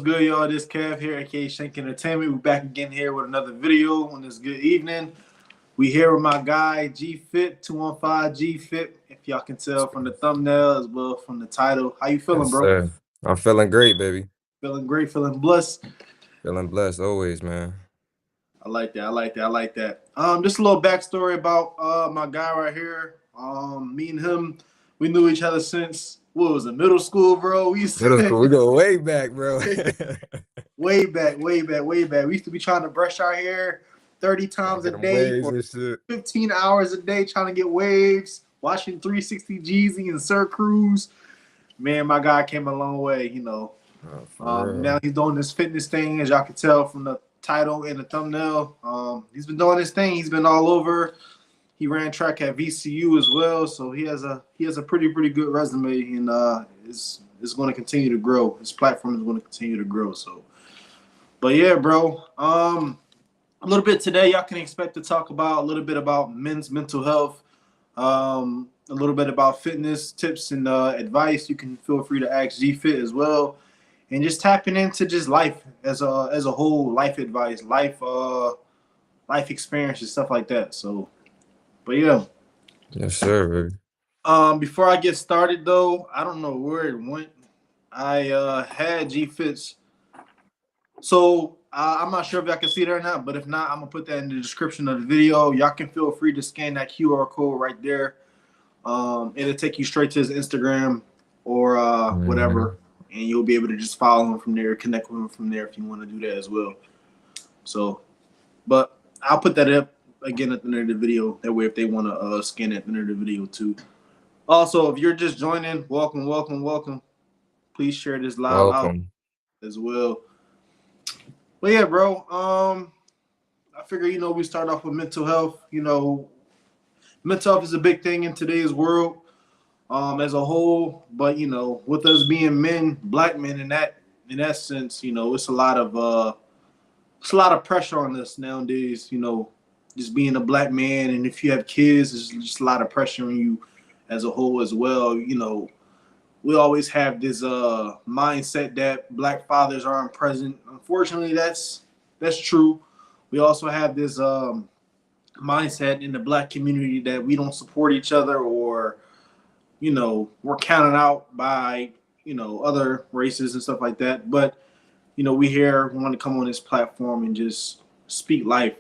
good, y'all? This Kev here, aka Shank Entertainment. We're back again here with another video on this good evening. We here with my guy G Fit 215 G Fit. If y'all can tell from the thumbnail as well from the title, how you feeling, Yes, bro? sir. I'm feeling great, baby. Feeling great, feeling blessed. Feeling blessed always, man. I like that. I like that. I like that. Just a little backstory about my guy right here. Me and him, we knew each other since what was it, middle school, bro. We used Middle to school, we go way back, bro. way back, way back, way back. We used to be trying to brush our hair 30 Trying to times a get them day waves for and shit. 15 hours a day, trying to get waves, watching 360 Jeezy and Sir Cruise. Man, my guy came a long way, you know. Oh, for Now real. he's doing this fitness thing, as y'all can tell from the title and the thumbnail. He's been doing this thing. He's been all over. He ran track at VCU as well, so he has a pretty good resume, and it's going to continue to grow. His platform is going to continue to grow. So, but yeah, bro. A little bit today, y'all can expect to talk about a little bit about men's mental health, a little bit about fitness tips and advice. You can feel free to ask G Fit as well, and just tapping into just life as a whole, life advice, life experiences, stuff like that. So, but yeah. Yes, sir, baby. Before I get started though, I don't know where it went. I had G Fits. So I'm not sure if y'all can see it or not, but if not, I'm gonna put that in the description of the video. Y'all can feel free to scan that QR code right there. It'll take you straight to his Instagram or Hmm. whatever, and you'll be able to just follow him from there, connect with him from there if you want to do that as well. So, but I'll put that up again at the end of the video. That way, if they want to scan it at the end of the video too. Also, if you're just joining, welcome, welcome, welcome. Please share this live out Welcome. as well. But yeah, bro. I figure we start off with mental health. Mental health is a big thing in today's world, as a whole. But with us being men, black men, in that sense, it's a lot of pressure on us nowadays. Just being a black man, and if you have kids, there's just a lot of pressure on you as a whole as well. We always have this mindset that black fathers aren't present. Unfortunately, that's true. We also have this mindset in the black community that we don't support each other, or we're counted out by other races and stuff like that. But we here want to come on this platform and just speak life,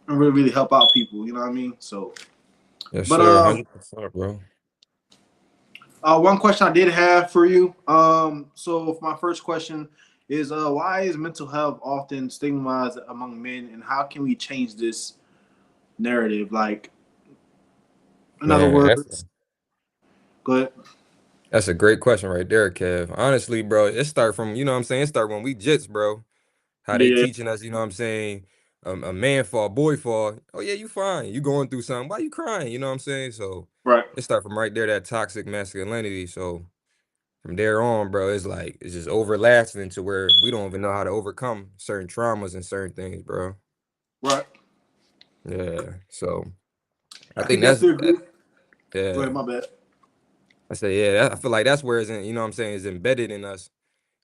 and really help out people. You know what I mean? So, Yes, but sir. 100%, bro. one question I did have for you. So my first question is, why is mental health often stigmatized among men, and how can we change this narrative? Like, in other Man, that's words, go ahead. that's a great question right there, Kev. Honestly, bro, it start from, you know what I'm saying? It start when we jits, bro. How they Yeah, teaching us, you know what I'm saying? A man fall, boy fall. Oh yeah, you fine. You going through something. Why you crying? You know what I'm saying? So right. it start from right there, that toxic masculinity. So from there on, bro, it's like it's just overlasting to where we don't even know how to overcome certain traumas and certain things, bro. Right. Yeah. So I I can think that's definitely agree. Go yeah. ahead, my bad. I say yeah. I feel like that's where it's in. You know what I'm saying? It's embedded in us,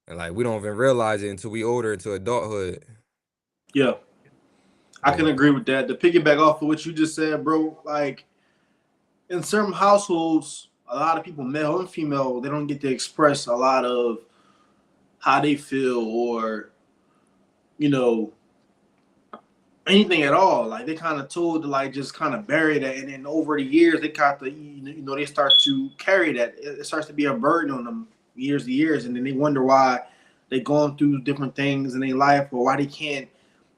and like we don't even realize it until we older into adulthood. Yeah, I can Yeah. agree with that. To piggyback off of what you just said, bro, like in certain households, a lot of people, male and female, they don't get to express a lot of how they feel, or, you know, anything at all. Like they kind of told to like just kind of bury that, and then over the years they kind of they start to carry that. It starts to be a burden on them years to years, and then they wonder why they're going through different things in their life, or why they can't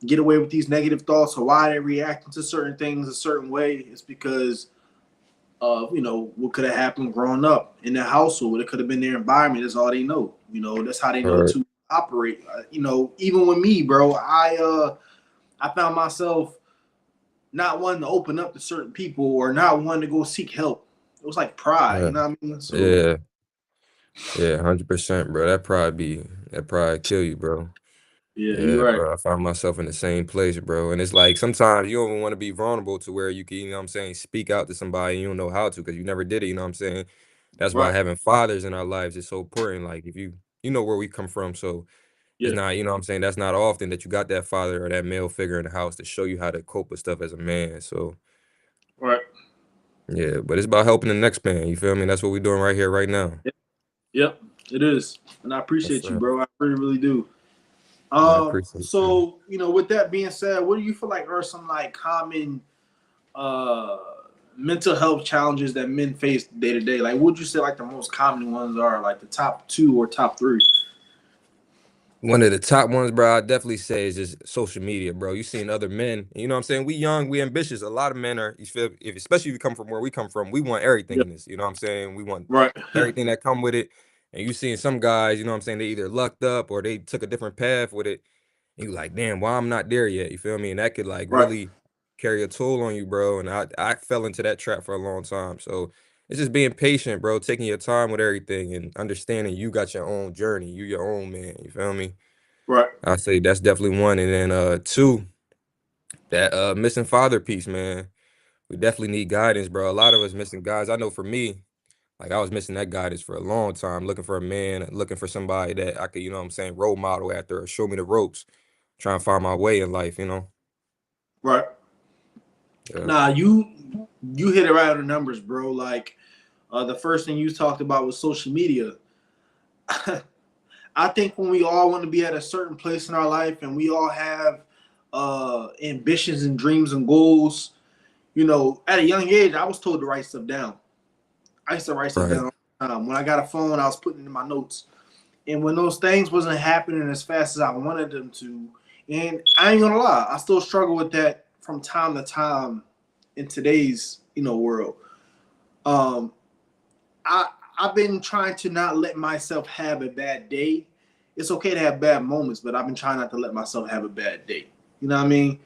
get away with these negative thoughts, or why they're reacting to certain things a certain way. It's because of what could have happened growing up in their household. It could have been their environment. That's all they know. That's how they know Right. to operate. Even with me, bro, I found myself not wanting to open up to certain people, or not wanting to go seek help. It was like pride, Yeah. you know what I mean? So Yeah. Yeah. 100%, bro. That pride kill you, bro. yeah, Yeah, you're right. bro. I found myself in the same place, bro. And it's like sometimes you don't even want to be vulnerable to where you can, you know what I'm saying, speak out to somebody and you don't know how to because you never did it, you know what I'm saying? That's why Right. having fathers in our lives is so important. Like if you you know where we come from, so it's Yeah. not, you know what I'm saying, that's not often that you got that father or that male figure in the house to show you how to cope with stuff as a man. So Right. yeah, but it's about helping the next man. You feel me? That's what we're doing right here, right now. Yep. Yep. It is, and I Yes, appreciate you, sir. bro. I really, really do. I appreciate you. So with that being said, what do you feel like are some like common uh mental health challenges that men face day to day? Like, what would you say like the most common ones are, like the top two or top three? One of the top ones, bro, I definitely say is just social media, bro. You seen other men, you know what I'm saying? We young, we ambitious. A lot of men are, you feel, if especially if you come from where we come from, we want everything Yep. in this. You know what I'm saying? We want Right. everything that come with it. And you seeing some guys, you know what I'm saying? They either lucked up or they took a different path with it. And you like, damn, why I'm not there yet? You feel me? And that could like Right. really carry a toll on you, bro. And I fell into that trap for a long time. So it's just being patient, bro, taking your time with everything and understanding you got your own journey. You your own man. You feel me? Right. I say that's definitely one. And then two, that missing father piece, man. We definitely need guidance, bro. A lot of us missing guys. I know for me, like I was missing that guidance for a long time, looking for a man, looking for somebody that I could, you know what I'm saying, role model after or show me the ropes, trying to find my way in life, you know? Right. Yeah. Nah, you hit it right on the numbers, bro. Like the first thing you talked about was social media. I think when we all want to be at a certain place in our life and we all have ambitions and dreams and goals, at a young age, I was told to write stuff down. I used to write stuff Right. down all the time. When I got a phone, I was putting it in my notes. And when those things wasn't happening as fast as I wanted them to, and I ain't gonna lie, I still struggle with that from time to time in today's world. Um, I I've been trying to not let myself have a bad day. It's okay to have bad moments, but I've been trying not to let myself have a bad day. You know what I mean?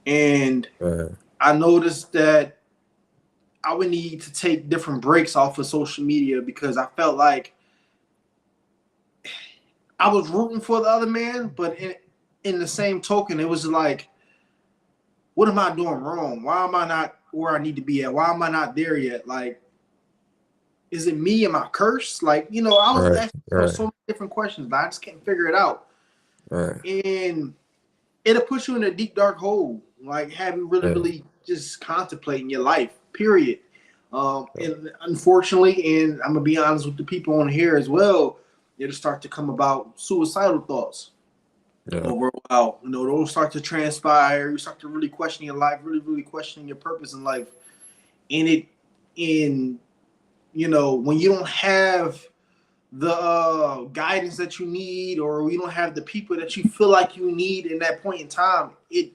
And Right. I noticed that I would need to take different breaks off of social media because I felt like I was rooting for the other man, but in the same token, it was like, what am I doing wrong? Why am I not where I need to be at? Why am I not there yet? Like, is it me? Am I cursed? Like, I was Right. asking Right. so many different questions, but I just can't figure it out. Right. And it'll put you in a deep, dark hole. Like, have you really, Yeah. really just contemplating your life, period. And unfortunately, and I'm going to be honest with the people on here as well, it'll start to come about suicidal thoughts Yeah. over a while. Those start to transpire. You start to really question your life, really, really questioning your purpose in life. And when you don't have the guidance that you need, or you don't have the people that you feel like you need in that point in time, it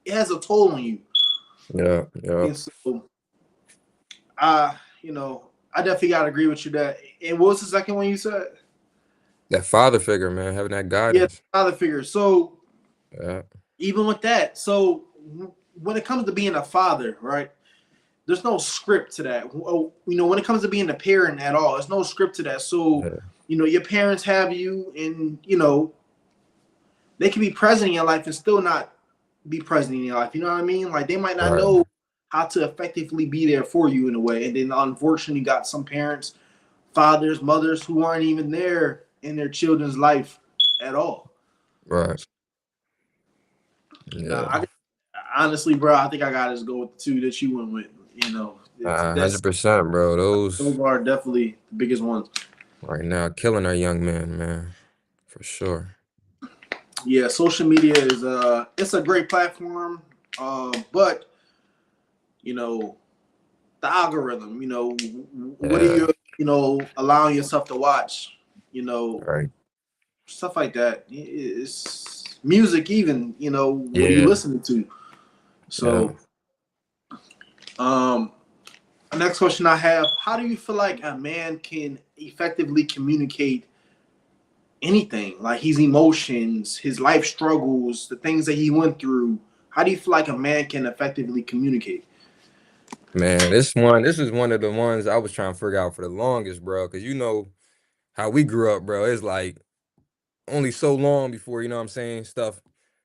has a toll on you. Yeah. Yeah. And so, I you know, I definitely gotta agree with you that. And what was the second one you said? That father figure, man, having that Yeah, guidance. father figure. So Yeah. even with that, so when it comes to being a father, right? There's no script to that. When it comes to being a parent at all, there's no script to that. So, Yeah. your parents have you, and they can be present in your life and still not be present in your life. You know what I mean? Like, they might not Right. know how to effectively be there for you in a way. And then unfortunately, you got some parents, fathers, mothers who aren't even there in their children's life at all. Right. Now, Yeah. honestly, bro, I think I gotta just go with the two that you went with. That's 100%, bro. Those those are definitely the biggest ones. right now killing our young men, man, for sure. Yeah, social media is it's a great platform, but you know the algorithm. What are Yeah. you allowing yourself to watch? You know Right. Stuff like that. It's music, even what are you Yeah. listening to? Yeah. So, um, next question I have: how do you feel like a man can effectively communicate anything, like his emotions, his life struggles, the things that he went through? How do you feel like a man can effectively communicate? Man, this is one of the ones I was trying to figure out for the longest, bro. Cause you know how we grew up, bro. It's like only so long before, you know what I'm saying, stuff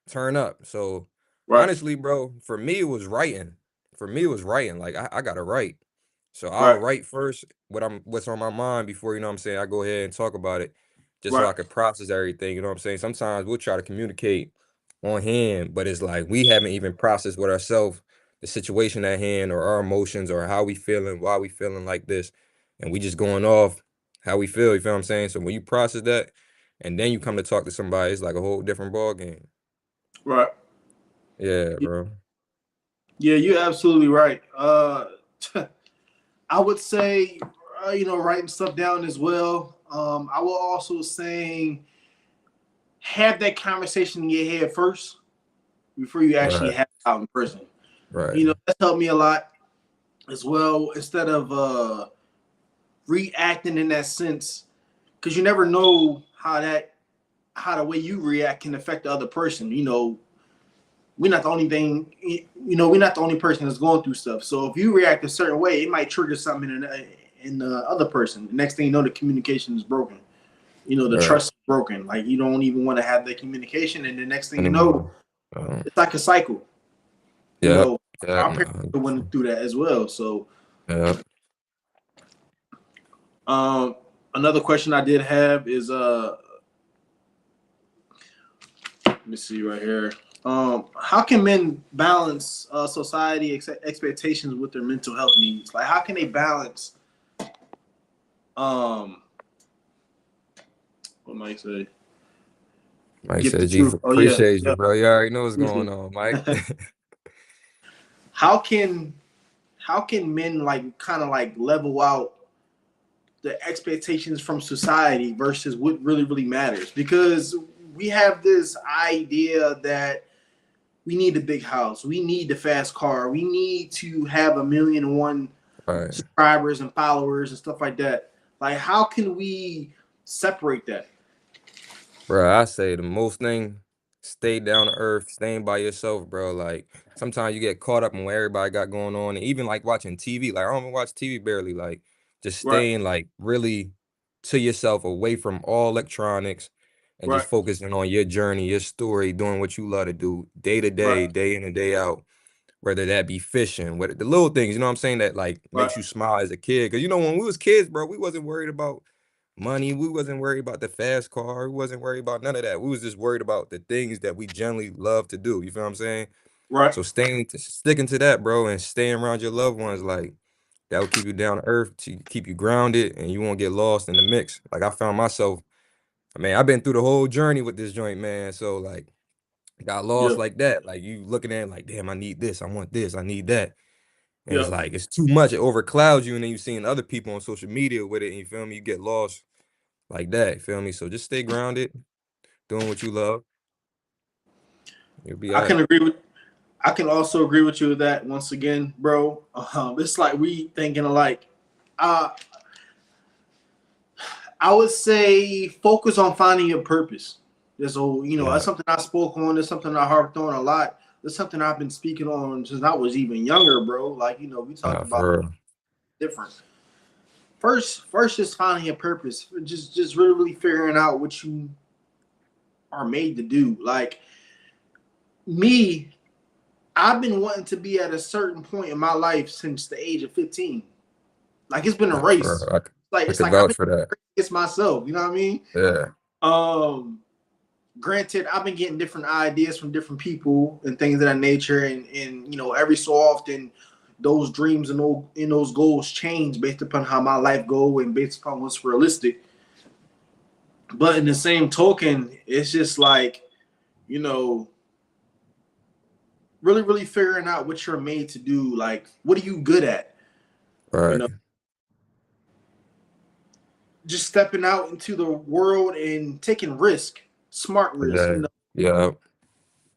turn up. So Right. honestly, bro, for me it was writing. For me it was writing. Like I gotta write. So I'll Right. write first what's on my mind before, you know what I'm saying, I go ahead and talk about it just so Right. I could process everything, you know what I'm saying? Sometimes we'll try to communicate on hand, but it's like we haven't even processed with ourselves the situation at hand or our emotions or how we feeling, why we feeling like this. And we just going off how we feel, you feel what I'm saying? So when you process that and then you come to talk to somebody, it's like a whole different ball game. Right. Yeah, bro. Yeah, you're absolutely right. I would say, writing stuff down as well. I will also say have that conversation in your head first before you actually Right, have it out in person. right, That's helped me a lot as well. Instead of reacting in that sense, because you never know how the way you react can affect the other person. We're not the only thing. We're not the only person that's going through stuff. So if you react a certain way, it might trigger something in the other person. The next thing you know, the communication is broken. The right. trust is broken. Like you don't even want to have that communication, and the next thing you know, Anymore. Um, it's like a cycle. You yeah, know, yeah, our parents no, went through that as well. So, yeah. um, another question I did have is let me see right here. How can men balance society expectations with their mental health needs? Like, how can they balance um, what might I say? Mike Get the said, "G, truth. Oh yeah, appreciate you, yeah. bro. You already know what's going on, Mike." how can how can men like kind of like level out the expectations from society versus what really matters? Because we have this idea that we need a big house, we need the fast car, we need to have 1,000,001 Right, subscribers and followers and stuff like that. Like, how can we separate that? bro. I say the most thing, stay down to earth, staying by yourself, bro. Like sometimes you get caught up in what everybody got going on, and even like watching TV. Like I don't even watch TV barely. Like just Right, staying like really to yourself, away from all electronics, and right, just focusing on your journey, your story, doing what you love to do, day to right, day, day in and day out. Whether that be fishing, whether the little things, you know what I'm saying, that like right, makes you smile as a kid. Cause when we was kids, bro, we wasn't worried about money. We wasn't worried about the fast car. We wasn't worried about none of that. We was just worried about the things that we generally love to do. You feel what I'm saying? right, So sticking to that, bro, and staying around your loved ones, like that will keep you down to earth, to keep you grounded, and you won't get lost in the mix. Like I found myself, man, I've been through the whole journey with this joint, man. So like got yeah, lost like that. Like you looking at it like, damn, I need this, I want this, I need that. And yeah. it's like it's too much. It overclouds you, and then you seeing other people on social media with it, and you feel me? You get lost like that. You feel me? So just stay grounded, doing what you love. You'll be I all right. can agree with. I can also agree with you with that. Once again, bro, it's like we thinking alike. Uh, I would say focus on finding your purpose. That's Yeah, something I spoke on. It's something I harped on a lot. It's something I've been speaking on since I was even younger, bro. Like, we talked nah, about for real. different. First, just finding your purpose. Just really figuring out what you are made to do. Like me, I've been wanting to be at a certain point in my life since the age of 15. Like it's been a Nah, for race. real. I It's could like I've vouch been for that. against myself. You know what I mean? Yeah, Um, Granted, I've been getting different ideas from different people and things of that nature, and every so often, those dreams and those goals change based upon how my life go and based upon what's realistic. But in the same token, it's just like you know, really figuring out what you're made to do. Like, what are you good at? You right. know, just stepping out into the world and taking risk, smart risk. Yeah, yeah,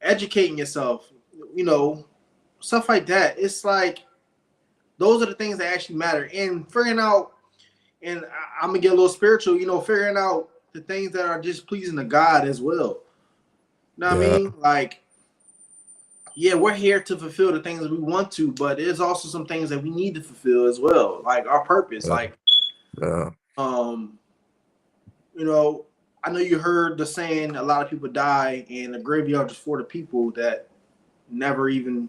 Educating yourself. You know, stuff like that. It's like those are the things that actually matter. And figuring out, and I'm gonna get a little spiritual. Figuring out the things that are just pleasing to God as well. You know what I yeah, mean? Like, yeah, we're here to fulfill the things that we want to, but there's also some things that we need to fulfill as well, like our purpose. yeah, Like, yeah, um, you know, I know you heard the saying, a lot of people die, and the graveyard is for the people that never even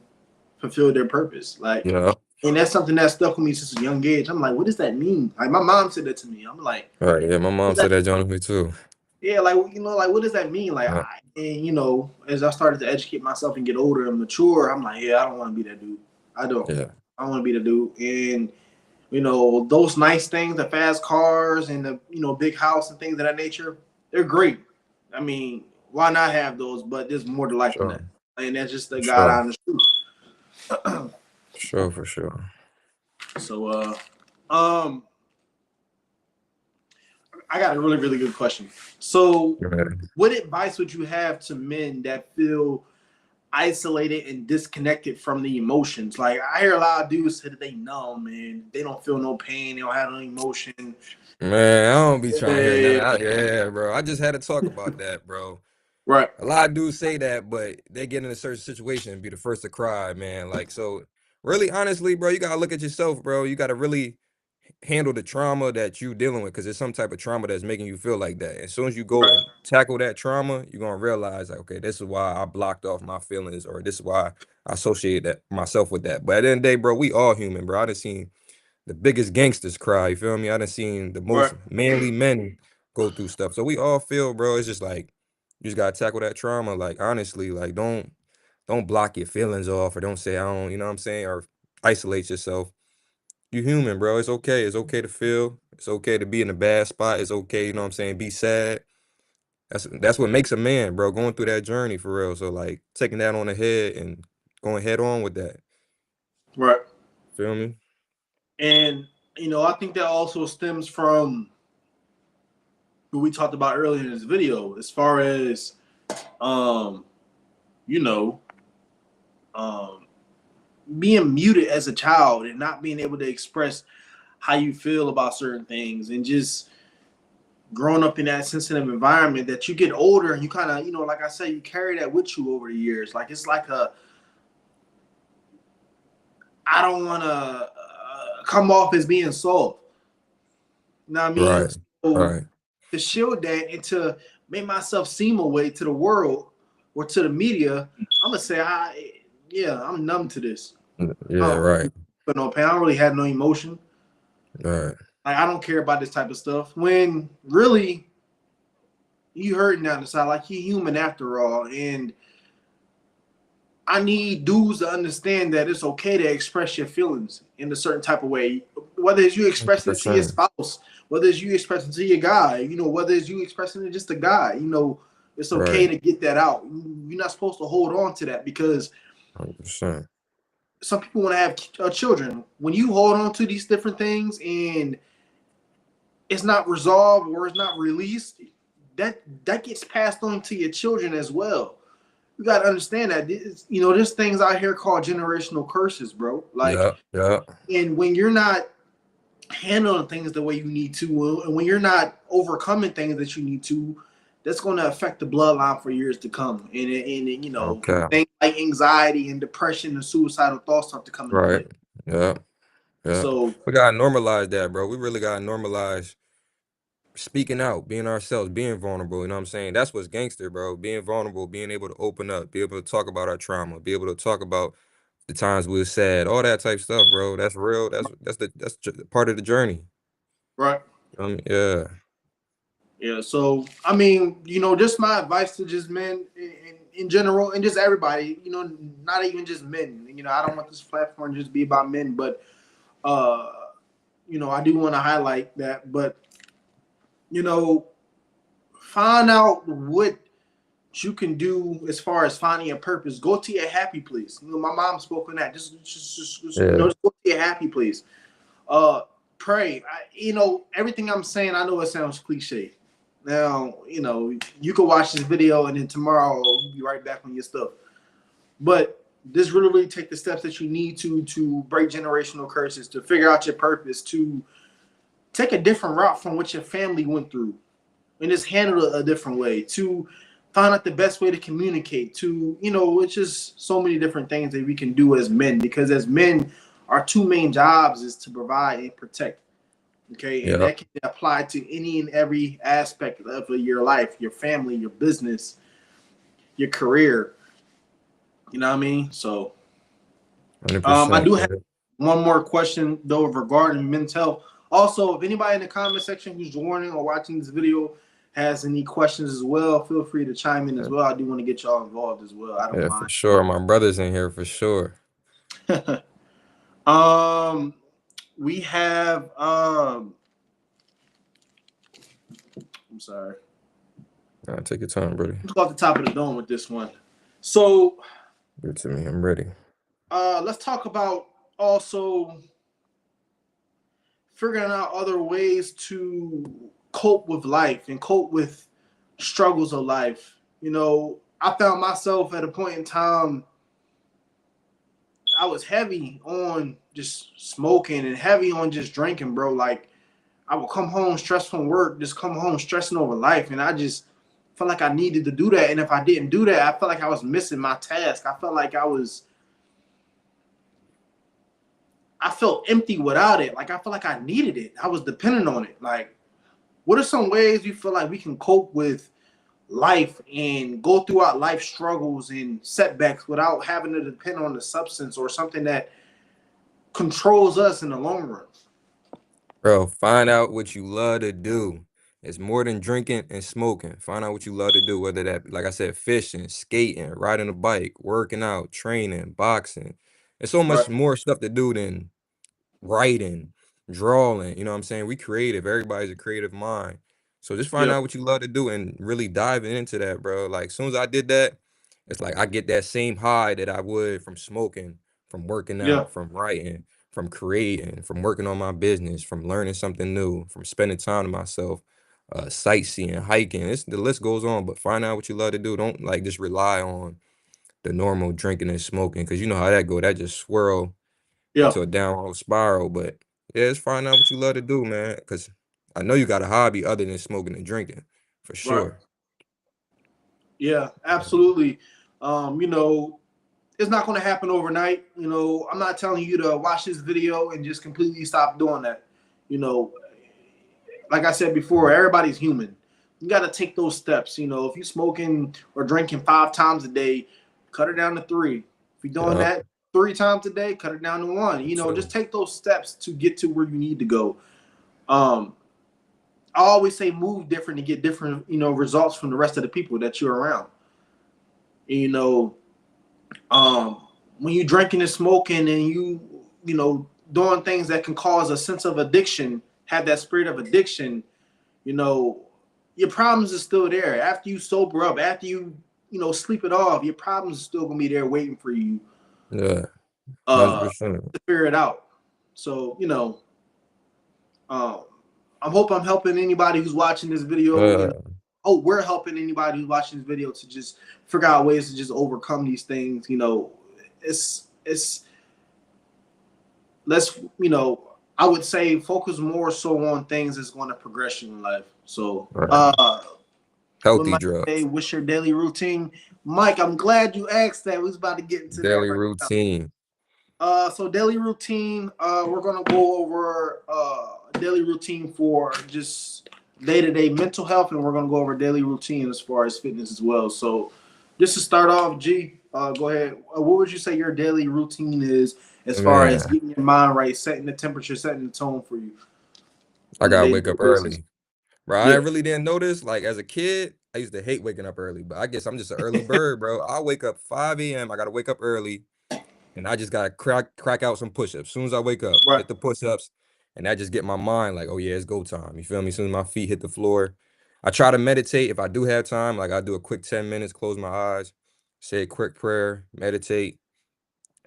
fulfilled their purpose. Like, yeah. And that's something that stuck with me since a young age. I'm like, what does that mean? Like my mom said that to me. I'm like, All right, yeah, my what mom does that said that John me too. yeah, like like what does that mean? Like Yeah, and as I started to educate myself and get older and mature, I'm like, yeah, I don't want to be that dude. I don't. yeah, I want to be the dude. And those nice things, the fast cars and the big house and things of that nature, they're great. I mean, why not have those? But there's more to life than sure, that, and that's just the God sure, honest truth. sure, for sure. So, um, I got a really, really good question. So, Yeah. what advice would you have to men that feel isolated and disconnected from the emotions? Like I hear a lot of dudes say that they numb and they don't feel no pain, they don't have no emotion. Man, I don't be trying to hear none Yeah, of that. Yeah, bro. I just had to talk about that, bro. right, A lot of dudes say that, but they get in a certain situation and be the first to cry, man. Like, so really, honestly, bro, you gotta look at yourself, bro. You gotta really handle the trauma that you dealing with because it's some type of trauma that's making you feel like that. As soon as you go right, and tackle that trauma, you're gonna realize like, okay, this is why I blocked off my feelings, or this is why I associate that myself with that. But at the end of the day, bro, we all human, bro. I done seen the biggest gangsters cry. You feel me? I done seen the right, most manly men go through stuff. So we all feel, bro. It's just like you just gotta tackle that trauma. Like honestly, like don't block your feelings off, or don't say I don't, you know what I'm saying, or isolate yourself. You human, bro. It's okay. It's okay to feel. It's okay to be in a bad spot. It's okay, you know what I'm saying, be sad. That's what makes a man, bro, going through that journey for real. So like taking that on the head and going head on with that. right. Feel me? And I think that also stems from what we talked about earlier in this video, as far as um, you know, um, being muted as a child and not being able to express how you feel about certain things, and just growing up in that sensitive environment that you get older and you kind of, like I said, you carry that with you over the years. Like it's like I don't want to come off as being soft. You know what I mean? Right. So Right. to shield that and to make myself seem a way to the world or to the media, I'm gonna say I'm numb to this. I Yeah, don't right. feel no pain. I don't really have no emotion. Right. Like I don't care about this type of stuff. When really you hurting down the side, like you human after all. And I need dudes to understand that it's okay to express your feelings in a certain type of way. Whether it's you expressing it to your 100%. spouse, whether it's you expressing it to your guy, whether it's you expressing it just a guy, it's okay Right. to get that out. You're not supposed to hold on to that because 100%. some people want to have children. When you hold on to these different things and it's not resolved or it's not released, that gets passed on to your children as well. You got to understand that there's things out here called generational curses, bro. Like, Yeah. Yeah. and when you're not handling things the way you need to, and when you're not overcoming things that you need to, that's going to affect the bloodline for years to come. And Okay. things like anxiety and depression and suicidal thoughts start to come into Right. play. Yeah. Yeah. So, We gotta normalize that, bro. We really gotta normalize speaking out, being ourselves, being vulnerable. You know what I'm saying? That's what's gangster, bro. Being vulnerable, being able to open up, be able to talk about our trauma, be able to talk about the times we were sad, all that type stuff, bro. That's real. That's part of the journey. right. Yeah. Yeah, so I mean, just my advice to just men in general and just everybody, not even just men. I don't want this platform to just be about men, but uh, I do want to highlight that. But you know, find out what you can do as far as finding a purpose. Go to your happy place. My mom spoke on that. Yeah. Just go to your happy place. Uh, Pray. Everything I'm saying, I know it sounds cliche. Now, you can watch this video and then tomorrow you'll be right back on your stuff. But this really take the steps that you need to break generational curses, to figure out your purpose, to take a different route from what your family went through, and just handle it a different way, to find out the best way to communicate, to, it's just so many different things that we can do as men, because as men, our two main jobs is to provide and protect. Okay, and Yeah. that can apply to any and every aspect of your life, your family, your business, your career. You know what I mean? So, I 100%. do have Yeah. one more question though regarding mental health. Also, if anybody in the comment section who's joining or watching this video has any questions as well, feel free to chime in as well. I do want to get y'all involved as well. I don't Yeah, for mind. sure. My brother's in here for sure. um, we have I'm sorry. Take your time, buddy. Let's go off the top of the dome with this one. So, Give it to me. I'm ready. let's talk about also figuring out other ways to cope with life and cope with struggles of life. You know, I found myself at a point in time I was heavy on just smoking and heavy on just drinking, bro. Like I would come home stressed from work, just come home stressing over life, and I just felt like I needed to do that. And if I didn't do that, I felt like I was missing my task. I felt like I felt empty without it. Like I felt like I needed it. I was dependent on it. Like, what are some ways you feel like we can cope with life and go throughout life struggles and setbacks without having to depend on the substance or something that controls us in the long run? Bro, find out what you love to do. It's more than drinking and smoking. Find out what you love to do, whether that, like I said, fishing, skating, riding a bike, working out, training, boxing. There's so Right. much more stuff to do than writing, drawing. You know what I'm saying? We creative. Everybody's a creative mind. So just find Yeah. out what you love to do and really diving into that, bro. Like as soon as I did that, it's like I get that same high that I would from smoking, from working Yeah. out, from writing, from creating, from working on my business, from learning something new, from spending time to myself, sightseeing, hiking. The list goes on, but find out what you love to do. Don't like just rely on the normal drinking and smoking because you know how that go. That just swirl Yeah. into a downward spiral. But yeah, just find out what you love to do, man. Because I know you got a hobby other than smoking and drinking, for Right. sure. Yeah. Absolutely. You know, it's not going to happen overnight. You know, I'm not telling you to watch this video and just completely stop doing that. You know, like I said before, everybody's human. You got to take those steps. You know, if you're smoking or drinking 5 times a day, cut it down to 3. If you're doing Yeah, that 3 times a day, cut it down to 1. You know, just too. take those steps to get to where you need to go. Um, I always say move different to get different, you know, results from the rest of the people that you're around. You know, when you drinking and smoking and you know, doing things that can cause a sense of addiction, have that spirit of addiction, you know, your problems are still there. After you sober up, after you know, sleep it off, your problems are still gonna be there waiting for you Yeah, uh 100%. to figure it out. So, you know, um I hope I'm helping anybody who's watching this video and Uh, oh, we're helping anybody who's watching this video to just figure out ways to just overcome these things. You know, it's let's you know, I would say focus more so on things that's going to progress you in life. So right. with Healthy my day, drugs, what's your daily routine? Mike, I'm glad you asked that. We was about to get into that daily right now. routine. So daily routine, we're gonna go over daily routine for just day-to-day mental health, and we're gonna go over daily routine as far as fitness as well. So just to start off, G, go ahead. What would you say your daily routine is as far as Man, getting your mind right, setting the temperature, setting the tone for you I on a gotta day-to-day wake up basis? early. Bro, I Yeah. really didn't notice. Like as a kid, I used to hate waking up early, but I guess I'm just an early bird, bro. I wake up 5 a.m. I gotta wake up early. And I just gotta crack out some push-ups. As soon as I wake up, Right. hit the push-ups, and that just get my mind like, oh yeah, it's go time. You feel me? As soon as my feet hit the floor, I try to meditate if I do have time. Like I do a quick 10 minutes, close my eyes, say a quick prayer, meditate.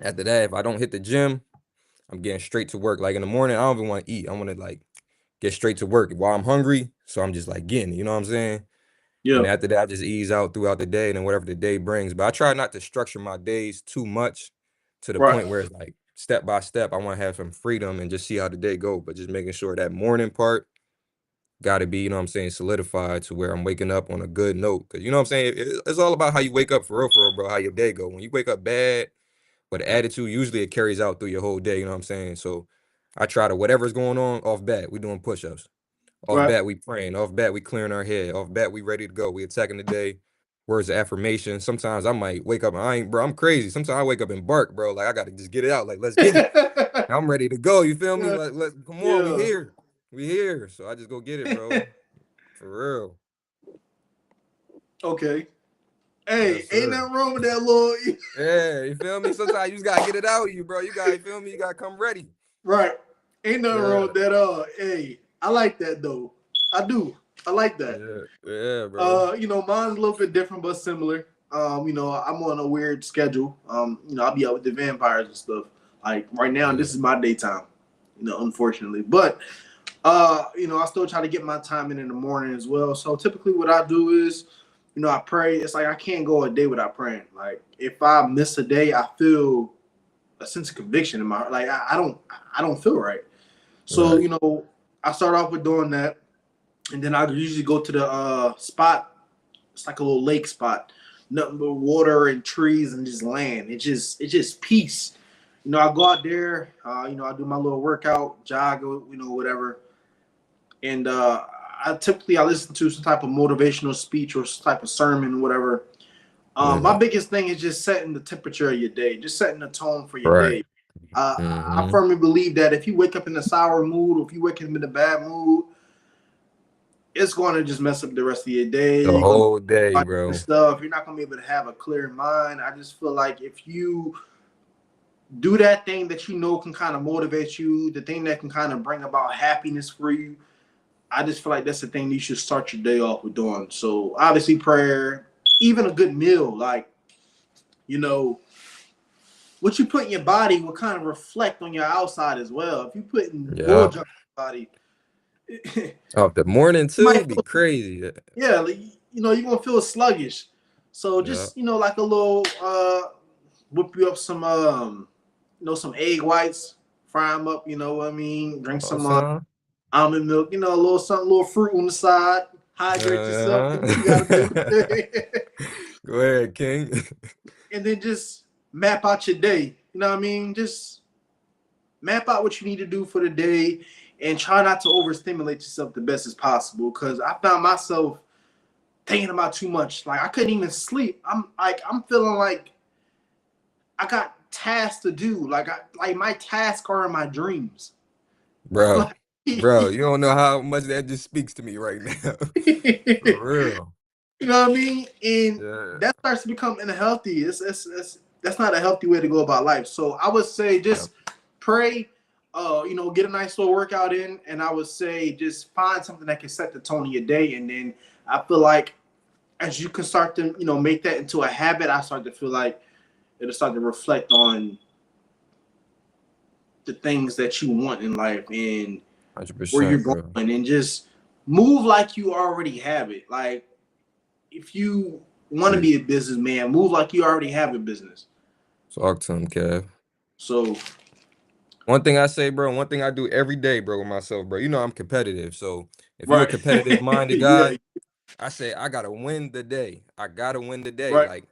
After that, if I don't hit the gym, I'm getting straight to work. Like in the morning, I don't even want to eat. I want to like get straight to work while I'm hungry. So I'm just like getting it, you know what I'm saying? And Yeah. after that, I just ease out throughout the day and then whatever the day brings. But I try not to structure my days too much to the Right. point where it's like step by step. I want to have some freedom and just see how the day go. But just making sure that morning part got to be, you know what I'm saying, solidified to where I'm waking up on a good note. Because you know what I'm saying? It's all about how you wake up for real, bro, how your day go. When you wake up bad with attitude, usually it carries out through your whole day, you know what I'm saying? So I try to, whatever's going on off bat, we doing push-ups. Off Right. bat, we praying. Off bat, we clearing our head. Off bat, we ready to go. We attacking the day. Words of affirmation. Sometimes I might wake up and I ain't, bro, I'm crazy. Sometimes I wake up and bark, bro. Like I gotta just get it out. Like, let's get it. I'm ready to go. You feel me? Yeah, Come on, we yeah. here. We here. So I just go get it, bro. For real. Okay. Hey, Yes, ain't sir. nothing wrong with that little. Yeah, you feel me? Sometimes you just gotta get it out of you, bro. You gotta feel me. You gotta come ready. Right. Ain't nothing wrong Yeah, with that. Hey, I like that though. I do. I like that. yeah, yeah, bro. Mine's a little bit different but similar. I'm on a weird schedule. I'll be out with the vampires and stuff. Like right now, Yeah, this is my daytime. Unfortunately, but I still try to get my time in the morning as well. So typically, what I do is, I pray. It's like I can't go a day without praying. Like if I miss a day, I feel a sense of conviction in my heart. Like I don't feel right. So right. I start off with doing that, and then I usually go to the spot. It's like a little lake spot, nothing but water and trees and just land. It's just peace. I go out there. I do my little workout, jog, whatever, and I listen to some type of motivational speech or some type of sermon, whatever. My Yeah, biggest thing is just setting the temperature of your day, just setting the tone for your right. day. I Mm-hmm. firmly believe that if you wake up in a sour mood or if you wake up in a bad mood, it's going to just mess up the rest of your day. The You're going to whole day, do bro. stuff. You're not going to be able to have a clear mind. I just feel like if you do that thing that can kind of motivate you, the thing that can kind of bring about happiness for you, I just feel like that's the thing you should start your day off with doing. So obviously prayer, even a good meal, like, you know, what you put in your body will kind of reflect on your outside as well. If you put in bull Yeah. junk in your body, you Off the morning too, might be feel, crazy. yeah, like, you're gonna feel sluggish. So Yeah. just like a little whip you up some some egg whites, fry them up, you know what I mean? Drink some Awesome. almond milk, a little something, a little fruit on the side, hydrate yourself, do Uh, what you gotta do. Go ahead, King. And then just map out your day. You know what I mean? Just map out what you need to do for the day and try not to overstimulate yourself the best as possible. Cause I found myself thinking about too much. Like I couldn't even sleep. I'm feeling like I got tasks to do. Like my tasks are in my dreams. Bro, Like, bro, you don't know how much that just speaks to me right now. For real. you know what I mean? And Yeah. that starts to become unhealthy. That's not a healthy way to go about life. So I would say Yeah. just pray, get a nice little workout in, and I would say just find something that can set the tone of your day. And then I feel like as you can start to, make that into a habit, I start to feel like it'll start to reflect on the things that you want in life and where you're 100%, going, bro. and just move like you already have it. Like if you want to Preach. be a businessman, move like you already have a business. Talk to him, Kev. So One thing I say, bro, one thing I do every day, bro, with myself, bro. You know I'm competitive. So if you're a right, competitive minded yeah, guy, I say I gotta win the day. I gotta win the day. right, Like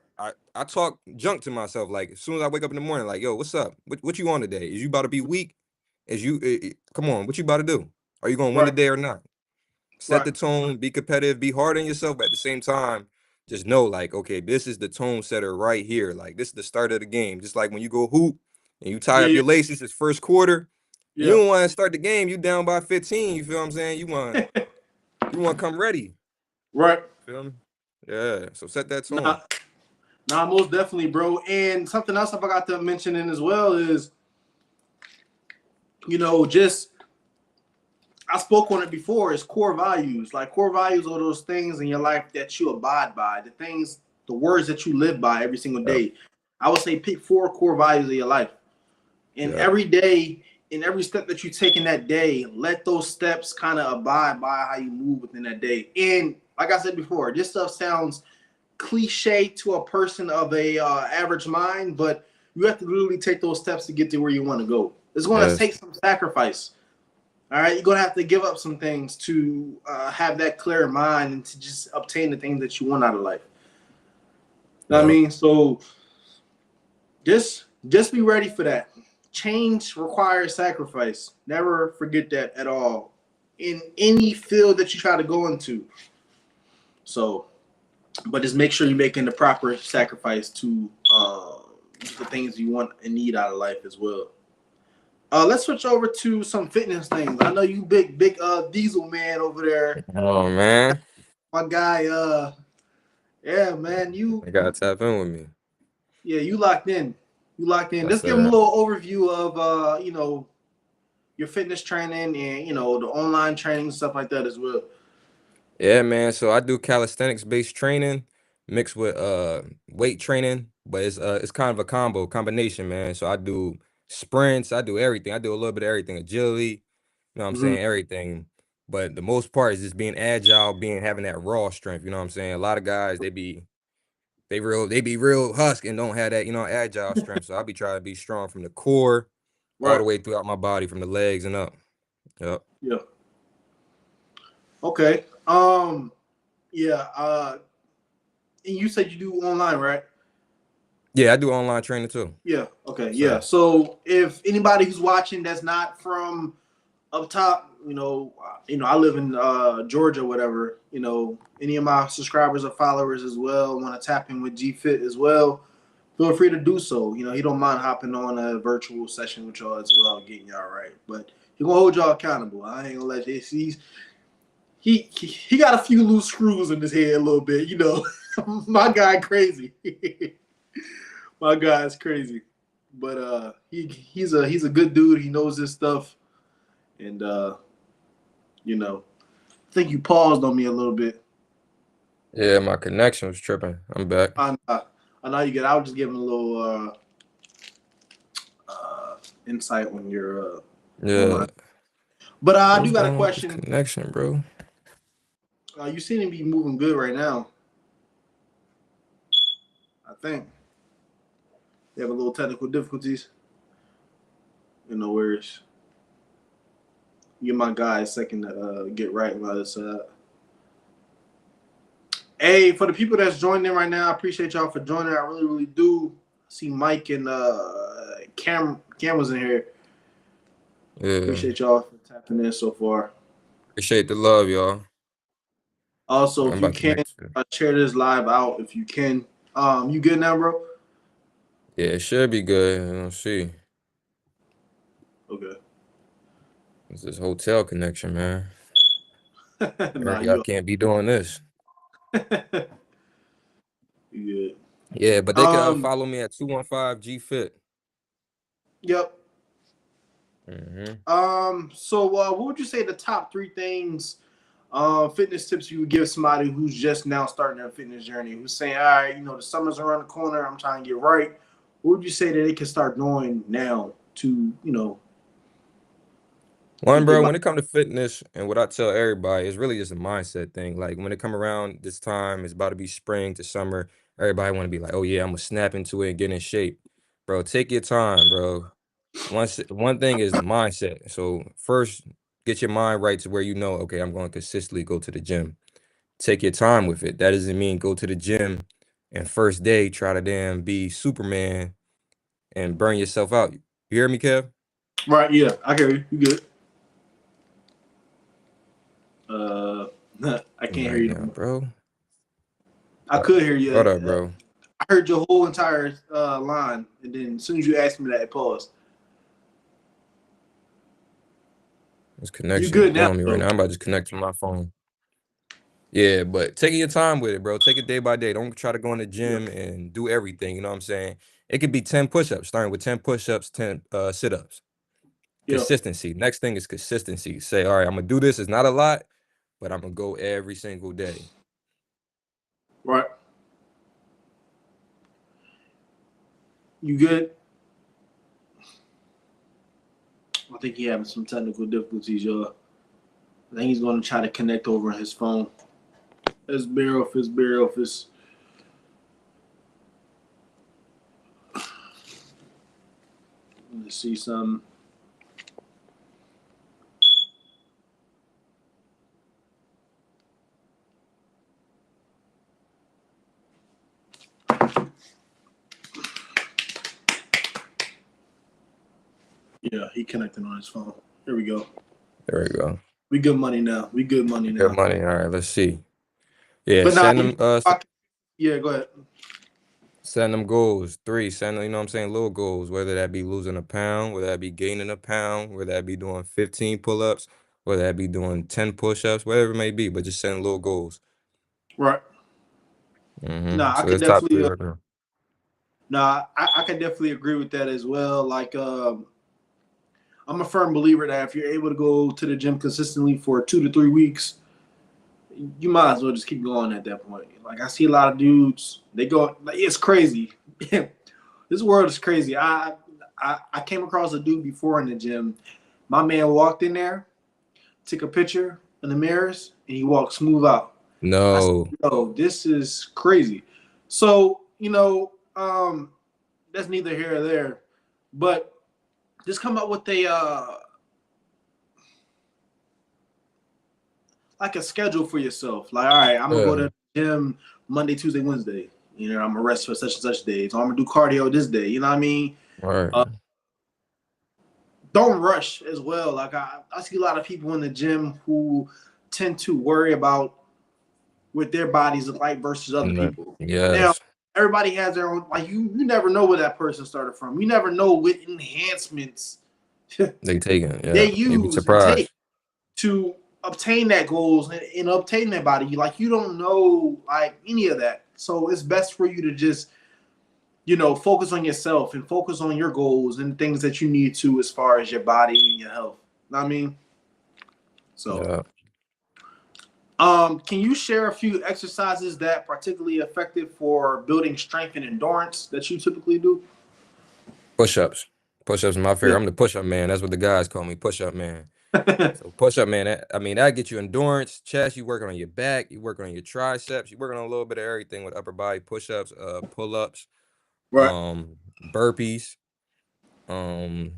I talk junk to myself. Like as soon as I wake up in the morning, like, yo, what's up? What you on today? Is you about to be weak? Come on, what you about to do? Are you gonna win the right, day or not? Set right. the tone, be competitive, be hard on yourself, but at the same time, just know, like, okay, this is the tone setter right here. Like, this is the start of the game. Just like when you go hoop and you tie Yeah, up yeah, your laces, it's first quarter, and you yeah. don't want to start the game, you down by 15. You feel what I'm saying? You want to come ready. Right. Feel me? Yeah. So set that tone. Nah, nah, most definitely, bro. And something else I forgot to mention in as well is, just I spoke on it before. Is core values. Like core values are those things in your life that you abide by, the words that you live by every single Yep. day. I would say pick 4 core values of your life. And Yep. every day, in every step that you take in that day, let those steps kind of abide by how you move within that day. And like I said before, this stuff sounds cliche to a person of a average mind, but you have to literally take those steps to get to where you want to go. It's going to Yes. take some sacrifice. All right, you're going to have to give up some things to have that clear mind and to just obtain the things that you want out of life. You know what I Yep. mean? So just be ready for that. Change requires sacrifice. Never forget that at all. In any field that you try to go into. So, but just make sure you're making the proper sacrifice to the things you want and need out of life as well. Let's switch over to some fitness things. I know you big diesel man over there. Oh man, My guy, yeah, man, I gotta tap in with me. you locked in. You locked in. That's Let's give them a little overview of your fitness training and the online training and stuff like that as well. Yeah, man. So I do calisthenics based training mixed with weight training, but it's kind of a combination, man. So I do sprints, I do everything. I do a little bit of everything, agility, you know what I'm Hmm. saying, everything. But the most part is just being agile, being having that raw strength, you know what I'm saying? A lot of guys they be real husk and don't have that, agile strength. So I be trying to be strong from the core all the Right. way throughout my body, from the legs and up. Yep. Yeah. Okay. Yeah. And you said you do online, right? Yeah, I do online training too. Yeah. Okay. Yeah. Sir. So if anybody who's watching that's not from up top, I live in Georgia, whatever. Any of my subscribers or followers as well want to tap in with G Fit as well. Feel free to do so. He don't mind hopping on a virtual session with y'all as well, getting y'all right. But he gonna hold y'all accountable. I ain't gonna let you. He got a few loose screws in his head a little bit. My guy crazy. My guy's crazy, but he's a good dude. He knows his stuff, and I think you paused on me a little bit. Yeah, my connection was tripping. I'm back. I know you get. I was just giving a little insight when you're Yeah. online. But I What's do got a going on with this question. connection, bro? You seem to be moving good right now. I think you have a little technical difficulties. No worries. Give my guy a second to get right on the other side. Hey, for the people that's joining in right now, I appreciate y'all for joining. I really, really do. I see Mike and Cam was in here. Yeah. Appreciate y'all for tapping in so far. Appreciate the love, y'all. Also, I'm if you about to can next. share this live out, if you can. You good now, bro? Yeah, it should be good. Let's see. Okay. It's this hotel connection, man. Nah, Y'all can't be doing this. you good. Yeah, but they could follow me at 215 G Fit. Yep. Mm-hmm. So what would you say the top three things, fitness tips you would give somebody who's just now starting their fitness journey, who's saying, all right, the summer's around the corner, I'm trying to get right. What would you say that they can start doing now to, One, get their bro, body? when it comes to fitness and what I tell everybody, it's really just a mindset thing. Like when it come around this time, it's about to be spring to summer. Everybody want to be like, oh yeah, I'm gonna snap into it and get in shape. Bro, take your time, bro. One thing is the mindset. So first, get your mind right to where okay, I'm going to consistently go to the gym. Take your time with it. That doesn't mean go to the gym and first day try to damn be Superman and burn yourself out. You hear me, Kev? Right, yeah, I hear you. You good. Uh, I can't hear Right you no now, more. bro. I could hear What you. up, bro? I heard your whole entire line, and then as soon as you asked me that, it paused. This You connection is good now, blowing me right though? now. I'm about to just connect to my phone. Yeah, but taking your time with it, bro. Take it day by day. Don't try to go in the Yeah, gym and do everything. You know what I'm saying? It could be 10 push-ups, starting with 10 push-ups, 10 sit-ups. yeah, Consistency. Next thing is consistency. Say, all right, I'm gonna do this. It's not a lot, but I'm gonna go every single day. right. You good? I think he having some technical difficulties, y'all. I think he's going to try to connect over his phone. Let's bear off his bear off his. Let's see some. Yeah, he connected on his phone. Here we go. There we go. We good money now. We good money Good now. money. All right, let's see. Yeah, But nah, send them yeah, go ahead. Setting them goals. 3, setting, you know what I'm saying, little goals, whether that be losing a pound, whether that be gaining a pound, whether that be doing 15 pull-ups, whether that be doing 10 push-ups, whatever it may be, but just setting little goals. Right. Nah, I So could that's top definitely 3 right there. nah, I can definitely agree with that as well. Like I'm a firm believer that if you're able to go to the gym consistently for 2 to 3 weeks, you might as well just keep going at that point. Like I see a lot of dudes, they go like it's crazy. This world is crazy. I came across a dude before in the gym. My man walked in there, took a picture in the mirrors, and he walked smooth out. I said, No, "Yo, this is crazy." So that's neither here or there, but just come up with a like a schedule for yourself. Like, all right, I'm gonna go yeah, to the gym Monday, Tuesday, Wednesday. I'm gonna rest for such and such days. Or I'm gonna do cardio this day. You know what I mean? right. Uh, don't rush as well. Like I see a lot of people in the gym who tend to worry about what their bodies look like versus other people. Now, Yes, everybody has their own. Like you never know where that person started from. You never know what enhancements they taking, they yeah. You'd be use and take surprised. to obtain that goals and obtain that body. Like you don't know like any of that. So it's best for you to just focus on yourself and focus on your goals and things that you need to as far as your body and your health. You know what I mean? So Yeah. can you share a few exercises that particularly effective for building strength and endurance that you typically do? Push-ups. Push-ups is my favorite. Yeah. I'm the push-up man. That's what the guys call me, push-up man. So push-up man, I mean, that get you endurance, chest, you working on your back, you working on your triceps, you working on a little bit of everything with upper body push-ups, pull-ups, Right. burpees, um,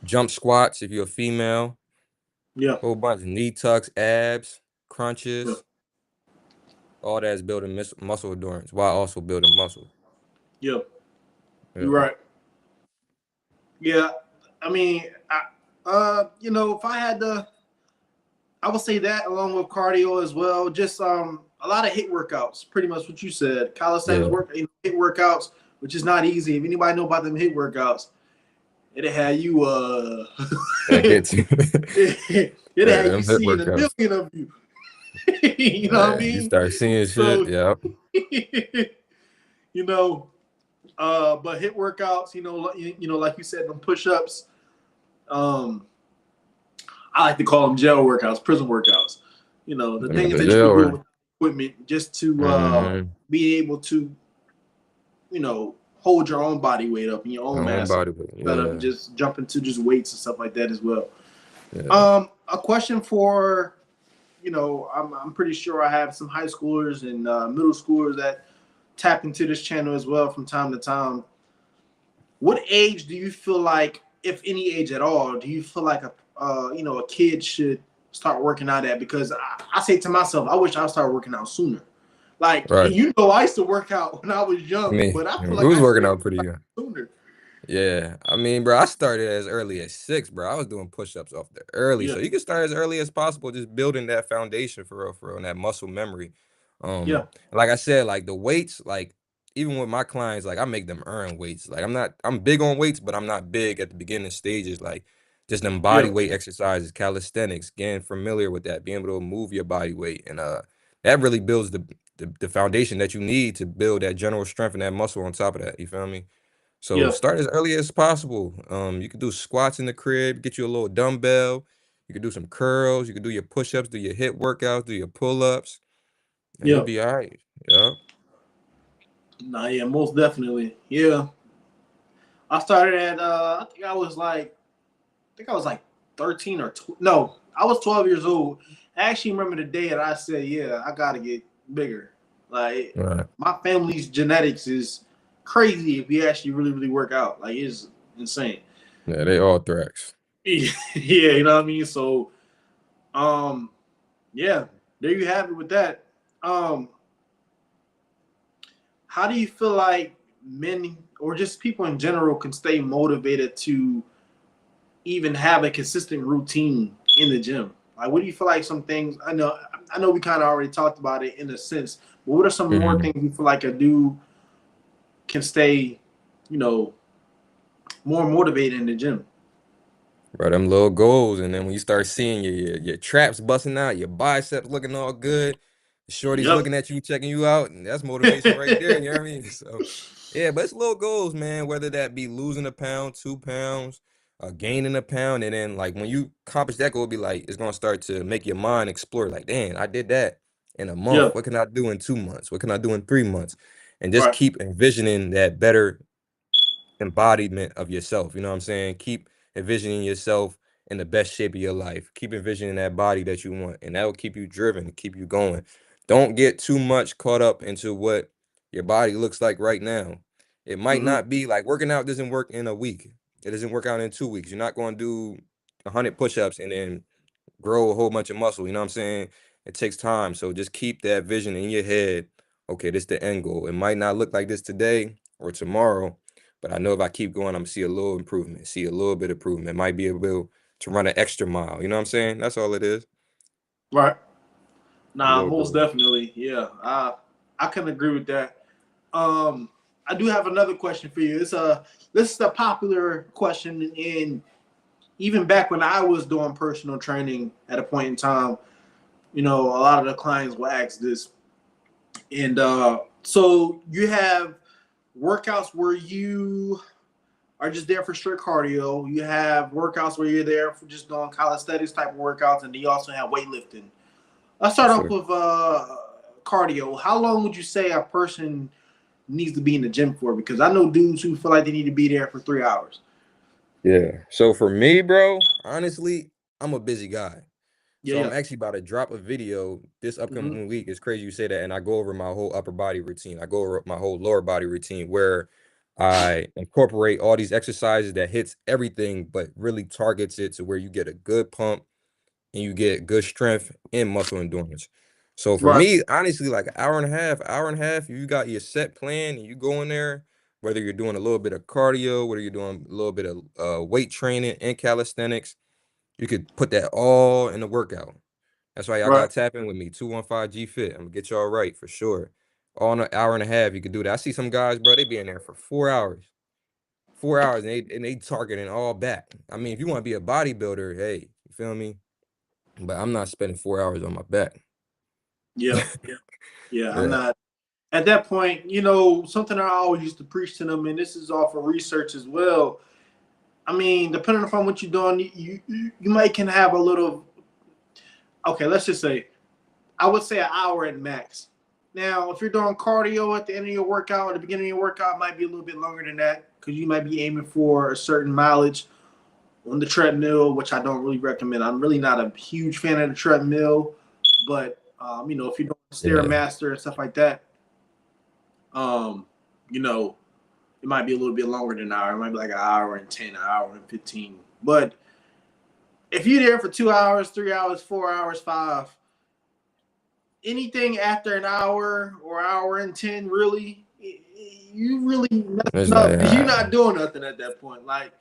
jump squats if you're a female, Yeah. whole bunch of knee tucks, abs, Yeah. crunches, all that is building muscle endurance while also building muscle. Yeah. You're Yeah. right. Yeah. I mean, if I had to I would say that along with cardio as well. Just a lot of hit workouts, pretty much what you said. Calisthenics Yeah. work, hit workouts, which is not easy. If anybody know about them hit workouts, it'll have you That gets you. it'll Yeah, have you them hip seeing a workouts. million of you. You know what I You mean? start seeing shit. So Yeah. you know, but hit workouts, like you said, them push-ups. Um, I like to call them jail workouts, prison workouts. The things The that you jail can do work. with equipment just to Mm-hmm. be able to, hold your own body weight up and your My own own mass up body weight. instead of Yeah. just jumping to just weights and stuff like that as well. Yeah. A question for, I'm pretty sure I have some high schoolers and middle schoolers that tap into this channel as well from time to time. What age do you feel like, if any age at all, do you feel like a kid should start working out at? Because I say to myself, I wish I started working out sooner. Like, Right. and I used to work out when I was young, Me. but I feel We like was I should working have out pretty young. sooner. Yeah. I mean, bro, I started as early as 6, bro. I was doing push-ups off the early. Yeah, So you can start as early as possible, just building that foundation for real, and that muscle memory. yeah, Like I said, like the weights, like even with my clients, like I make them earn weights. Like I'm big on weights, but I'm not big at the beginning stages. Like just them body yeah, weight exercises, calisthenics, getting familiar with that, being able to move your body weight. And that really builds the foundation that you need to build that general strength and that muscle on top of that. You feel me? So yeah, start as early as possible. You can do squats in the crib, get you a little dumbbell. You can do some curls. You can do your push-ups, do your hit workouts, do your pull-ups, and you'll yeah. be all right. Yeah. Nah, yeah, most definitely. Yeah, I started at I think I was like 13 or no, I was 12 years old. I actually remember the day that I said, yeah, I got to get bigger. Like, Right. my family's genetics is crazy if we actually really, really work out. Like, it's insane. Yeah, they all thrax. Yeah, you know what I mean? So, um, yeah, there you have it with that. Um, how do you feel like men or just people in general can stay motivated to even have a consistent routine in the gym? Like, what do you feel like some things? I know we kind of already talked about it in a sense, but what are some more Mhm. things you feel like a dude can stay, you know, more motivated in the gym. Bro, them little goals, and then when you start seeing your traps busting out, your biceps looking all good, the shorty's Yep. looking at you, checking you out, and that's motivation right there. You know what I mean? So, yeah, but it's little goals, man. Whether that be losing a pound, 2 pounds, gaining a pound, and then like when you accomplish that goal, be like it's gonna start to make your mind explore. Like, damn, I did that in a month. Yeah. What can I do in 2 months? What can I do in 3 months? And just Right. keep envisioning that better embodiment of yourself. You know what I'm saying? Keep envisioning yourself in the best shape of your life. Keep envisioning that body that you want, and that will keep you driven, keep you going. Don't get too much caught up into what your body looks like right now. It might Hmm. not be like working out doesn't work in a week. It doesn't work out in 2 weeks. You're not going to do 100 push-ups and then grow a whole bunch of muscle. You know what I'm saying? It takes time. So just keep that vision in your head. Okay, this is the end goal. It might not look like this today or tomorrow, but I know if I keep going, I'm gonna see a little improvement, see a little bit of improvement. Might be able to run an extra mile. You know what I'm saying? That's all it is. Right. Nah, Little most goals. definitely. Yeah. I can agree with that. Um, I do have another question for you. This is a popular question, and even back when I was doing personal training at a point in time, a lot of the clients will ask this. And so you have workouts where you are just there for strict cardio. You have workouts where you're there for just doing calisthenics type of workouts, and then you also have weightlifting. Let's For start off sure. with cardio. How long would you say a person needs to be in the gym for? Because I know dudes who feel like they need to be there for 3 hours. Yeah. So for me, bro, honestly, I'm a busy guy. Yeah, So I'm yeah. actually about to drop a video this Mm-hmm. upcoming week. It's crazy you say that. And I go over my whole upper body routine. I go over my whole lower body routine where I incorporate all these exercises that hits everything, but really targets it to where you get a good pump and you get good strength and muscle endurance. So for Right, me, honestly, like an hour and a half, you got your set plan and you go in there, whether you're doing a little bit of cardio, whether you're doing a little bit of weight training and calisthenics, you could put that all in the workout. That's why y'all right. got to tap in with me. 215 G Fit. I'm gonna get y'all right for sure. All in an hour and a half, you could do that. I see some guys, bro, they be in there for 4 hours. 4 hours and they targeting all back. I mean, if you want to be a bodybuilder, hey, you feel me? But I'm not spending 4 hours on my back. Yeah, yeah. I'm Yeah. not at that point. Something I always used to preach to them, and this is all for research as well. I mean, depending upon what you're doing, you might can have a little. Okay, let's just say I would say an hour at max. Now, if you're doing cardio at the end of your workout, at the beginning of your workout, it might be a little bit longer than that because you might be aiming for a certain mileage on the treadmill, which I don't really recommend. I'm really not a huge fan of the treadmill, but if you're doing Yeah. stairmaster and stuff like that, um, you know, it might be a little bit longer than an hour. It might be like an hour and 10, an hour and 15. But if you're there for 2 hours, 3 hours, 4 hours, five, anything after an hour or hour and 10, really, you really It's messing like, up because you're not doing nothing at that point. Like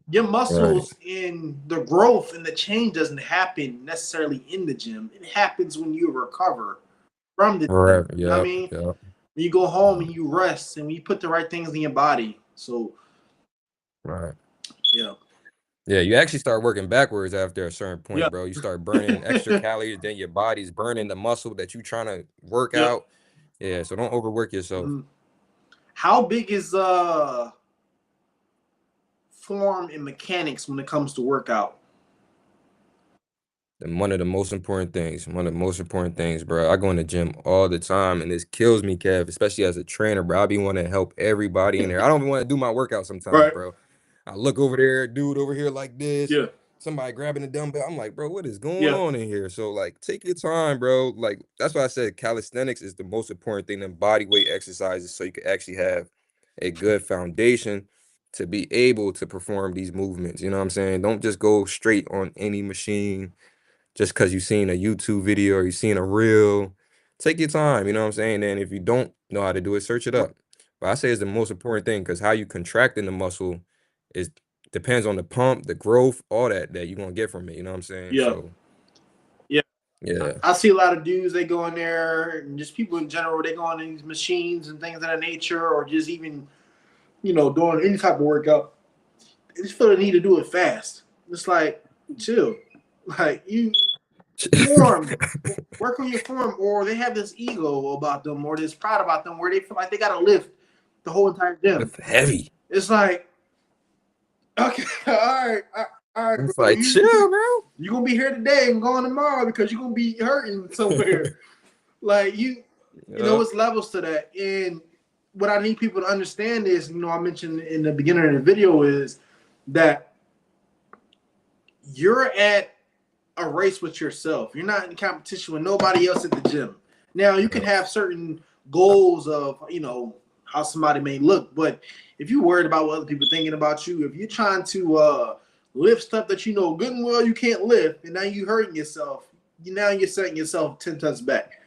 your right. muscles in the growth and the change doesn't happen necessarily in the gym. It happens when you recover from the Right. gym. You know what I Yep. mean? Yep. When you go home and you rest and you put the right things in your body. So Right. yeah. Yeah, you actually start working backwards after a certain Yeah. point, bro. You start burning extra calories, then your body's burning the muscle that you trying to work Yep. out. Yeah, so don't overwork yourself. Mhm. How big is form and mechanics when it comes to workout? And one of the most important things, one of the most important things, bro. I go in the gym all the time, and this kills me, Kev, especially as a trainer, bro. I be wanting to help everybody in there. I don't even want to do my workout sometimes, Right. bro. I look over there, dude over here like this, Yeah. somebody grabbing a dumbbell. I'm like, bro, what is going Yeah. on in here? So, like, take your time, bro. Like, that's why I said calisthenics is the most important thing than body weight exercises, so you can actually have a good foundation to be able to perform these movements. You know what I'm saying? Don't just go straight on any machine just because you've seen a YouTube video or you've seen a reel. Take your time, you know what I'm saying? And if you don't know how to do it, search it up. But I say it's the most important thing because how you contracting the muscle is depends on the pump, the growth, all that you're gonna get from it. You know what I'm saying? Yeah. So Yeah. Yeah. I see a lot of dudes, they go in there, and just people in general, they go on these machines and things of that nature, or just even, doing any type of workout. They just feel the need to do it fast. It's like, chill. Like, you form, work on your form, or they have this ego about them, or this pride about them, where they feel like they got to lift the whole entire gym. It's heavy. It's like, okay, all right, It's bro. like chill, bro. You gonna be here today and gone tomorrow because you're gonna be hurting somewhere. Like Yeah. it's levels to that. And what I need people to understand is, I mentioned in the beginning of the video is that you're at a race with yourself. You're not in competition with nobody else at the gym. Now you can Yeah. have certain goals of, how somebody may look, but if you're worried about what other people thinking about you, if you're trying to lift stuff that you know good and well you can't lift, and now you hurting yourself, now you're setting yourself 10 tons back.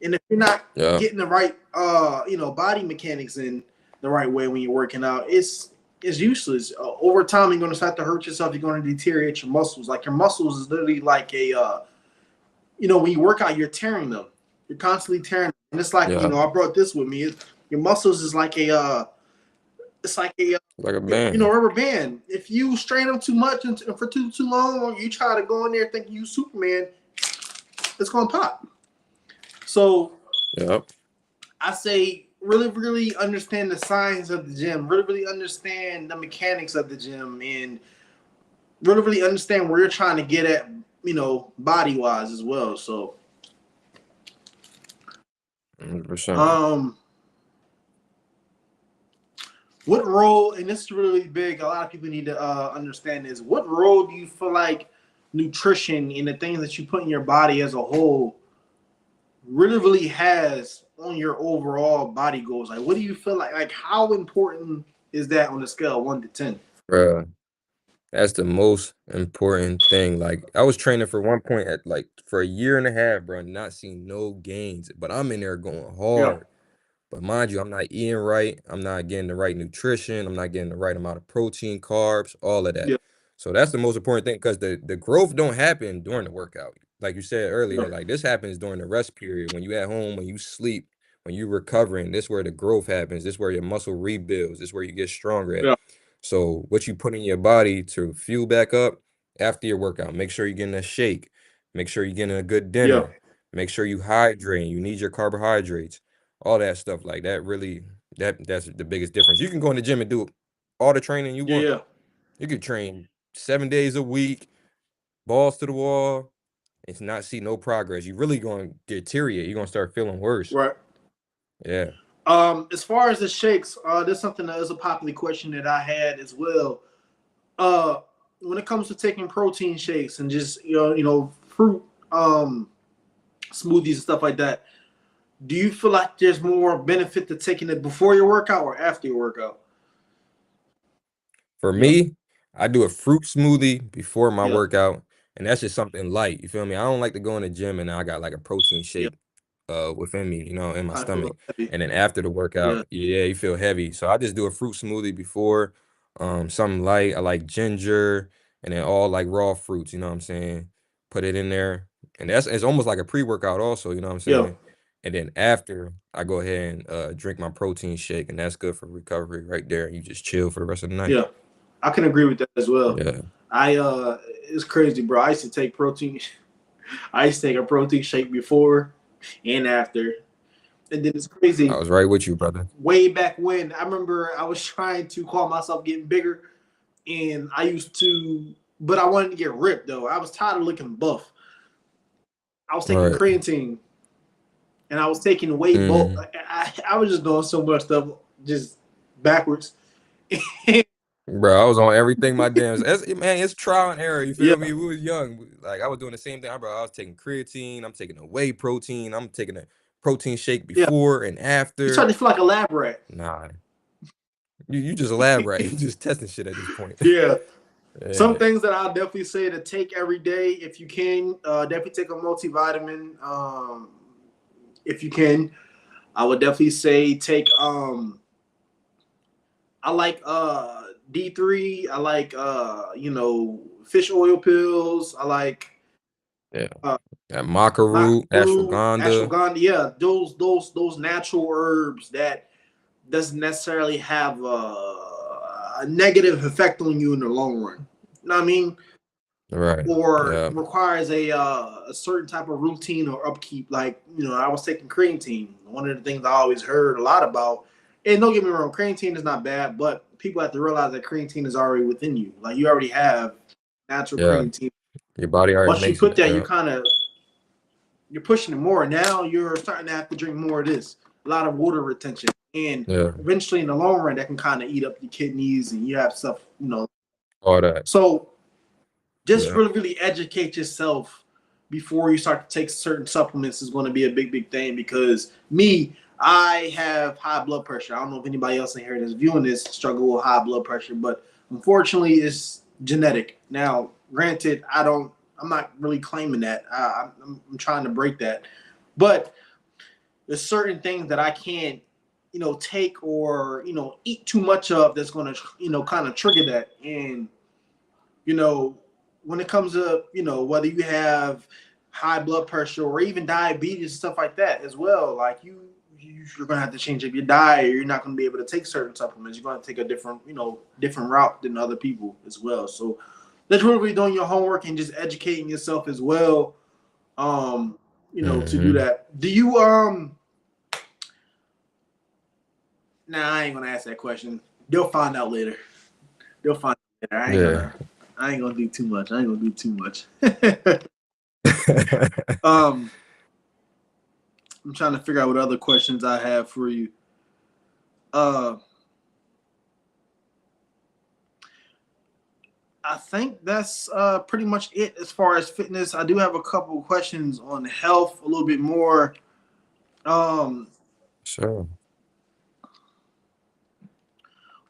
And if you're not Yeah. getting the right body mechanics in the right way when you're working out, it's useless. Over time, you're going to start to hurt yourself. You're going to deteriorate your muscles. Like your muscles is literally like when you work out, you're tearing them. You're constantly tearing them. And it's like, Yeah. I brought this with me. Your muscles is like it's like a Like a band. rubber band. If you strain them too much and for too long, or you try to go in there thinking you Superman, it's going to pop. So Yep. I say really, really understand the science of the gym, really, really understand the mechanics of the gym, and really, really understand where you're trying to get at, body wise as well. So, 100%. um, what role, and this is really big, a lot of people need to understand is what role do you feel like nutrition and the things that you put in your body as a whole really, really has on your overall body goals? Like, what do you feel like how important is that on a scale of 1 to 10? Bro, that's the most important thing. Like I was training for one point at like for a year and a half, bro, not seeing no gains, but I'm in there going Yeah, hard. But mind you, I'm not eating right. I'm not getting the right nutrition. I'm not getting the right amount of protein, carbs, all of that. yeah, So that's the most important thing because the growth don't happen during the workout. Like you said yeah, earlier, like this happens during the rest period when you at home, when you sleep, when you recovering. This where the growth happens. This where your muscle rebuilds. This where you get stronger at. yeah, So what you put in your body to fuel back up after your workout, make sure you're getting a shake. Make sure you're getting a good yeah, dinner. Make sure you hydrate. You need your carbohydrates, all that stuff. Like that really, that's the biggest difference. You can go in the gym and do all the training you yeah, want. yeah. You could train 7 days a week, balls to the wall, and not see no progress. You really going to deteriorate. You're going to start feeling worse. Right. Yeah. As far as the shakes, there's something that is a popular question that I had as well. Uh, when it comes to taking protein shakes and just fruit smoothies and stuff like that, do you feel like there's more benefit to taking it before your workout or after your workout? For Yeah, me, I do a fruit smoothie before my yeah, workout, and that's just something light. You feel me? I don't like to go in the gym and I got like a protein yeah. shake within me, in my I feel stomach. heavy. And then after the Yeah, workout, yeah, you feel heavy. So I just do a fruit smoothie before, something light. I like ginger and then all like raw fruits, you know what I'm saying? Put it in there. And it's almost like a pre-workout also, you know what I'm yeah, saying? And then after I go ahead and drink my protein shake, and that's good for recovery right there. You just chill for the rest of the night. yeah. I can agree with that as well. Yeah. It's crazy, bro. I used to take protein. I used to take a protein shake before and after. And then it's I crazy. was right with you, brother. Way back when, I remember I was trying to call myself getting bigger, and I used to, but I wanted to get ripped though. I was tired of looking buff. I was taking Right. creatine, and I was taking whey bulk. Mm. I was just doing so much stuff just backwards. Bro, I was on everything my damn man, it's trial and error, you Yeah, feel me? We was young. Like I was doing the same thing, bro. I was taking creatine, I'm taking a whey protein, I'm taking a protein shake yeah. before and You after. started to feel like a lab rat. Nah, you just elaborate. You just testing shit at this point. Yeah. Some Yeah. things that I'll definitely say to take every day if you can. Definitely take a multivitamin. If you can, I would definitely say take. I like D3. I like fish oil pills. I like Yeah. That maca root, Root, ashwagandha. ashwagandha, yeah, those natural herbs that doesn't necessarily have a negative effect on you in the long run. You know what I mean? Right. Or Yeah. requires a certain type of routine or upkeep. Like, I was taking creatine. One of the things I always heard a lot about, and don't get me wrong, creatine is not bad, but people have to realize that creatine is already within you. Like, you already have natural Yeah. creatine. Your body already Once you makes put it. that, Yeah. you're pushing it more. Now you're starting to have to drink more of this. A lot of water retention, and Yeah. eventually in the long run, that can kind of eat up your kidneys, and you have stuff. All that. So just Yeah. really educate yourself before you start to take certain supplements is going to be a big thing, because I have high blood pressure. I don't know if anybody else in here that's viewing this struggle with high blood pressure, but unfortunately it's genetic. Now granted, I'm not really claiming that. I'm trying to break that, but there's certain things that I can't take or eat too much of that's going to kind of trigger that. And you know, when it comes to, whether you have high blood pressure or even diabetes and stuff like that as well, like you're gonna have to change up your diet, or you're not gonna be able to take certain supplements. You're gonna take a different route than other people as well. So that's really doing your homework and just educating yourself as well. To do Mm-hmm. that. Do you Nah, I ain't gonna ask that question. They'll find out later. They'll find out later. Yeah. I ain't gonna do too much. I ain't gonna do too much. um I'm trying to figure out what other questions I have for you. Uh, I think that's pretty much it as far as fitness. I do have a couple of questions on health, a little bit more. Um, Sure.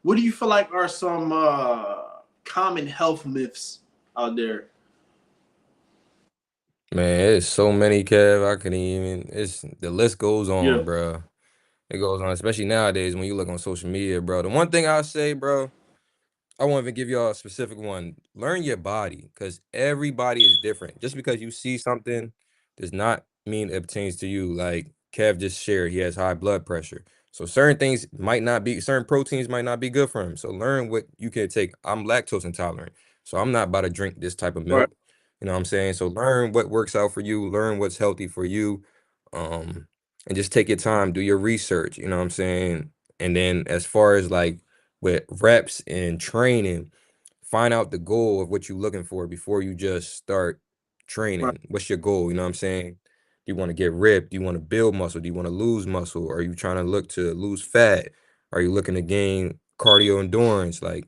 what do you feel like are some common health myths out there? Man, it's so many, Kev. I couldn't even. It's the list goes Yeah, on, bro. It goes on, especially nowadays when you look on social media, bro. The one thing I'll say, bro, I won't even give y'all a specific one. Learn your body, because everybody is different. Just because you see something does not mean it pertains to you. Like Kev just shared, he has high blood pressure. So certain proteins might not be good for him. So learn what you can take. I'm lactose intolerant, so I'm not about to drink this type of right. milk. You know what I'm saying? So learn what works out for you, learn what's healthy for you. Um, and just take your time, do your research, you know what I'm saying? And then as far as like with reps and training, find out the goal of what you're looking for before you just start Right. training. What's your goal? You know what I'm saying? Do you want to get ripped? Do you want to build muscle? Do you want to lose muscle? Are you trying to look to lose fat? Are you looking to gain cardio endurance? Like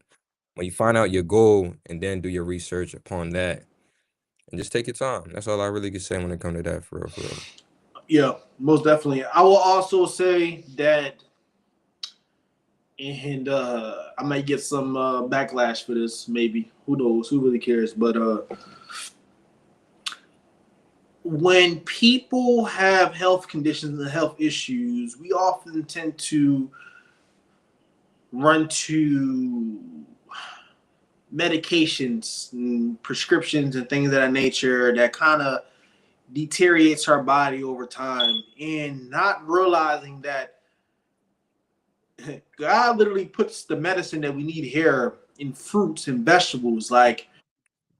when you find out your goal and then do your research upon that and just take your time. That's all I really can say when it comes to that, for real, for real. Yeah, most definitely. I will also say that, and I might get some backlash for this. Maybe, who knows? Who really cares? But when people have health conditions and health issues, we often tend to run to medications and prescriptions and things of that nature that kind of deteriorates our body over time, and not realizing that God literally puts the medicine that we need here in fruits and vegetables, like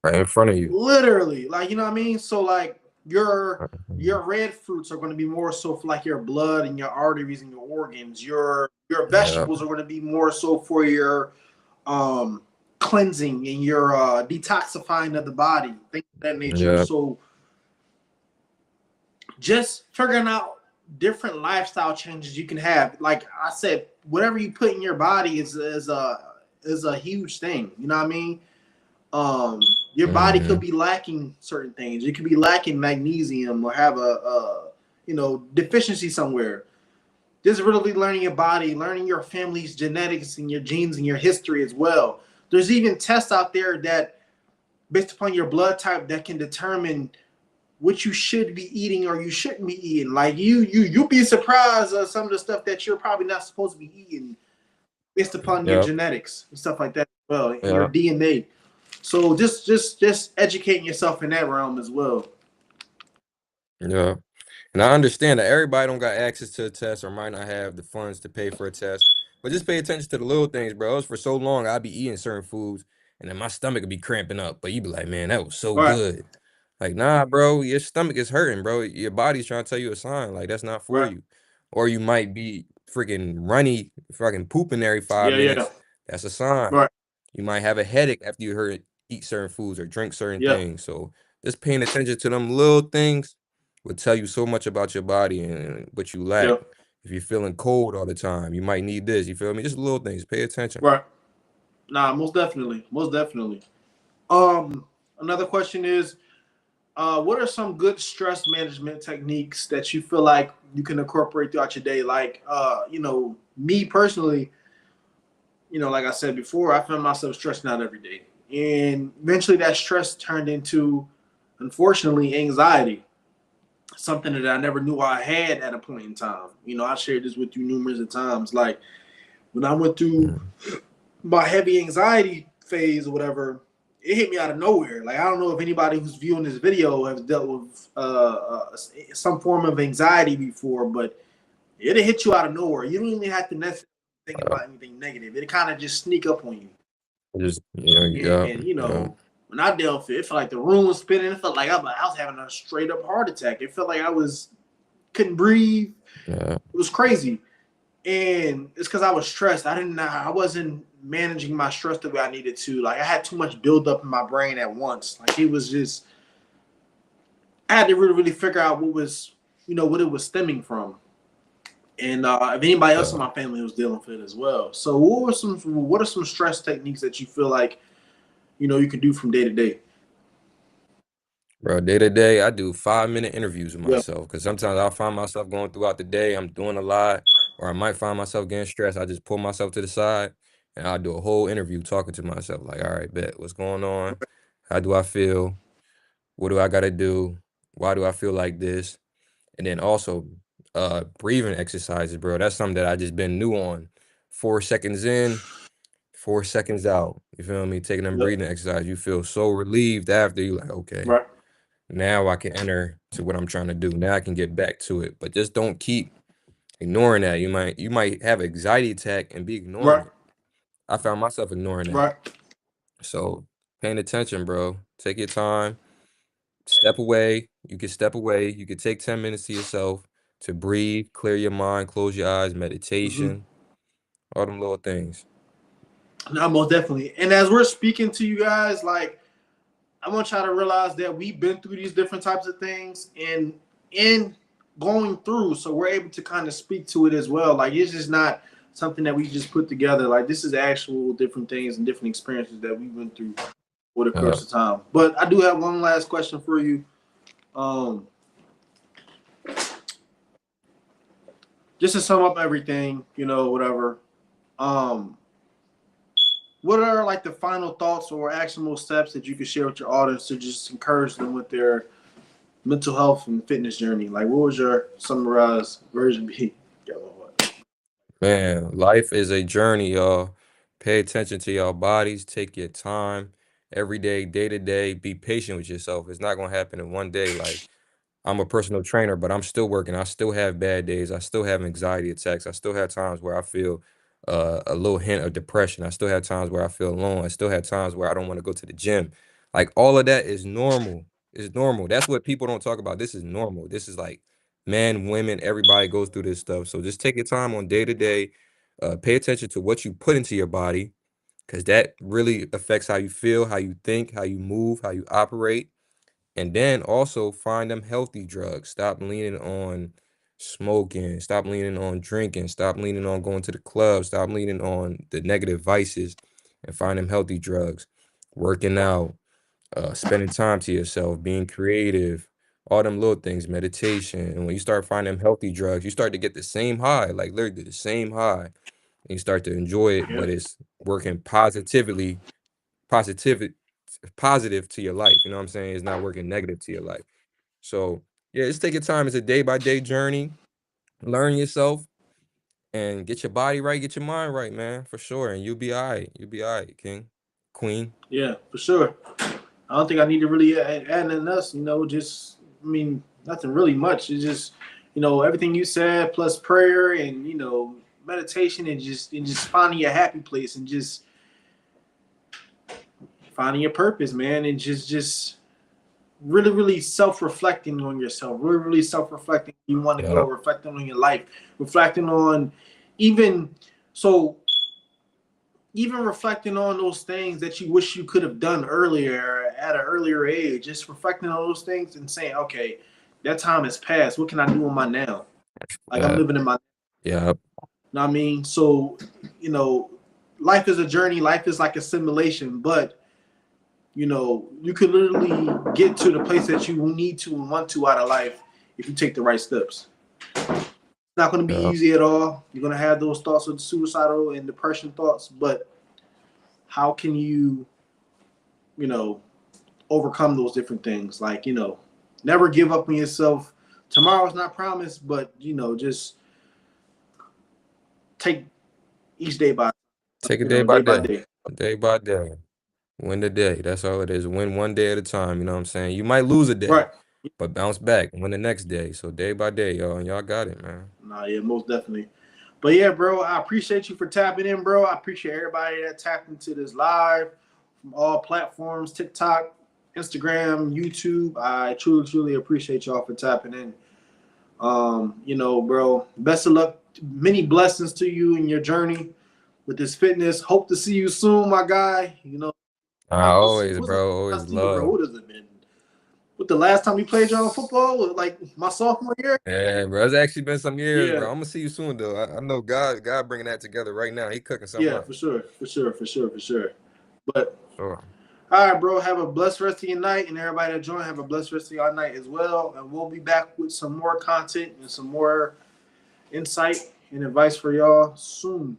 Right in front of you. literally, like, you know what I mean. So like your Mhm. red fruits are going to be more so for like your blood and your arteries and your organs. Your Yeah, vegetables are going to be more so for your um cleansing and your detoxifying of the body, things of that nature. yeah, So just figuring out different lifestyle changes you can have. Like I said, whatever you put in your body is a huge thing. You know what I mean? Your body could hmm, be lacking certain things. You could be lacking magnesium or have a deficiency somewhere. Just really learning your body, learning your family's genetics and your genes and your history as well. There's even tests out there that, based upon your blood type, that can determine what you should be eating or you shouldn't be eating. Like you'll be surprised at some of the stuff that you're probably not supposed to be eating based upon your yeah, genetics and stuff like that as well, and your yeah. DNA. So just educating yourself in that realm as well. Yeah. And I understand that everybody don't got access to a test or might not have the funds to pay for a test. But just pay attention to the little things, bro. It was for so long I'd be eating certain foods and then my stomach would be cramping up. But you be like, man, that was so Right, good. Like, nah, bro, your stomach is hurting, bro. Your body's trying to tell you a sign. Like, that's not for right, you. Or you might be freaking runny, fucking pooping every five yeah, yeah, minutes. That's a sign. right, You might have a headache after you heard eat certain foods or drink certain yeah, things. So just paying attention to them little things will tell you so much about your body and what you yeah, lack. If you're feeling cold all the time, you might need this. You feel me? Just little things. Pay attention. right. Nah, most definitely, most definitely. Um, Another question is, what are some good stress management techniques that you feel like you can incorporate throughout your day? Like, me personally, like I said before, I found myself stressing out every day, and eventually that stress turned into, unfortunately, anxiety. Something that I never knew I had at a point in time. I shared this with you numerous of times. Like when I went through Mm, my heavy anxiety phase or whatever, it hit me out of nowhere. Like I don't know if anybody who's viewing this video has dealt with some form of anxiety before, but it'll hit you out of nowhere. You don't even have to necessarily think uh, about anything negative. It kind of just sneak up on you. just yeah, And yeah, when I dealt with it, it felt like the room was spinning. It felt like I was having a straight up heart attack. It felt like I was couldn't breathe. yeah, It was crazy, and it's because I was stressed. I wasn't managing my stress the way I needed to. Like I had too much buildup in my brain at once. Like it was just I had to really, really figure out what it was stemming from, and if anybody else in yeah. my family was dealing with it as well. So, what are some stress techniques that you feel like you can do from day to day? Bro, day to day, I do 5 minute interviews with Yeah, myself because sometimes I'll find myself going throughout the day. I'm doing a lot, or I might find myself getting stressed. I just pull myself to the side and I'll do a whole interview talking to myself. Like, all right, bet, what's going on? How do I feel? What do I got to do? Why do I feel like this? And then also, breathing exercises, bro. That's something that I just been new on. 4 seconds in, 4 seconds out. You feel me? Taking them yeah, breathing exercise, you feel so relieved after. You like, okay. right, Now I can enter to what I'm trying to do. Now I can get back to it. But just don't keep ignoring that. You might have an anxiety attack and be ignoring right, it. I found myself ignoring that. right. So paying attention, bro. Take your time. Step away. You can step away. You can take 10 minutes to yourself to breathe, clear your mind, close your eyes, Mm-hmm. meditation, all them little things. No, most definitely. And as we're speaking to you guys, like I want y'all to realize that we've been through these different types of things and in going through, so we're able to kind of speak to it as well. Like it's just not something that we just put together. Like this is actual different things and different experiences that we went through over the Yeah. course of time. But I do have one last question for you. Um, just to sum up everything, whatever. Um, what are like the final thoughts or actionable steps that you could share with your audience to just encourage them with their mental health and fitness journey? Like, what was your summarized version be? Man, life is a journey, y'all. Pay attention to your bodies. Take your time every day to day. Be patient with yourself. It's not gonna happen in one day. Like I'm a personal trainer, but I'm still working. I still have bad days. I still have anxiety attacks. I still have times where I feel a little hint of depression. I still have times where I feel alone. I still have times where I don't want to go to the gym. Like all of that is normal. It's normal. That's what people don't talk about. This is normal. This is like men, women, everybody goes through this stuff. So just take your time on day to day. Pay attention to what you put into your body because that really affects how you feel, how you think, how you move, how you operate. And then also find them healthy drugs. Stop leaning on smoking. Stop leaning on drinking. Stop leaning on going to the club. Stop leaning on the negative vices and find them healthy drugs. Working out, spending time to yourself, being creative, all them little things, meditation. And when you start finding them healthy drugs, you start to get the same high, like literally the same high. And you start to enjoy it, Yeah, but it's working positive positive to your life. You know what I'm saying? It's not working negative to your life. So yeah, just take your time. It's a day by day journey. Learn yourself and get your body right, get your mind right, man, for sure. And you'll be all right. You'll be all right, King, Queen. yeah, for sure. I don't think I need to really add anything else. Just I mean, Nothing really much. It's just, everything you said plus prayer and meditation and just finding your happy place and just finding your purpose, man, and just really, really self-reflecting on yourself. Really, really self-reflecting. You want to Yeah, go reflecting on your life, reflecting on even so. Even reflecting on those things that you wish you could have done earlier at an earlier age, just reflecting on those things and saying, okay, that time has passed. What can I do in my now? Like I'm yeah, living in my, yeah, know what I mean? So, you know, life is a journey. Life is like a simulation, but you could literally get to the place that you need to and want to out of life if you take the right steps. It's not going to be yeah. easy at all. You're going to have those thoughts of suicidal and depression thoughts, but how can you know, overcome those different things? Like, never give up on yourself. Tomorrow's not promised, but, just take each day by, Take it day by day by day, day. day by day. Win the day. That's all it is. Win one day at a time. You know what I'm saying? You might lose a day, Right. but bounce back and win the next day. So day by day, y'all. And y'all got it, man. Nah, yeah, most definitely. But yeah, bro, I appreciate you for tapping in, bro. I appreciate everybody that tapped into this live from all platforms, TikTok, Instagram, YouTube. I truly, truly appreciate y'all for tapping in. Bro, best of luck. Many blessings to you in your journey with this fitness. Hope to see you soon, my guy. I always, What's the bro. Always last year, bro? love. What has it been? What the last time you played y'all football? Like my sophomore year? Yeah, bro. It's actually been some years, Yeah, bro. I'm gonna see you soon, though. I know God bringing that together right now. He cooking something yeah, up. for sure, for sure, for sure, for sure. But Sure. all right, bro. Have a blessed rest of your night, and everybody that joined, have a blessed rest of your night as well. And we'll be back with some more content and some more insight and advice for y'all soon.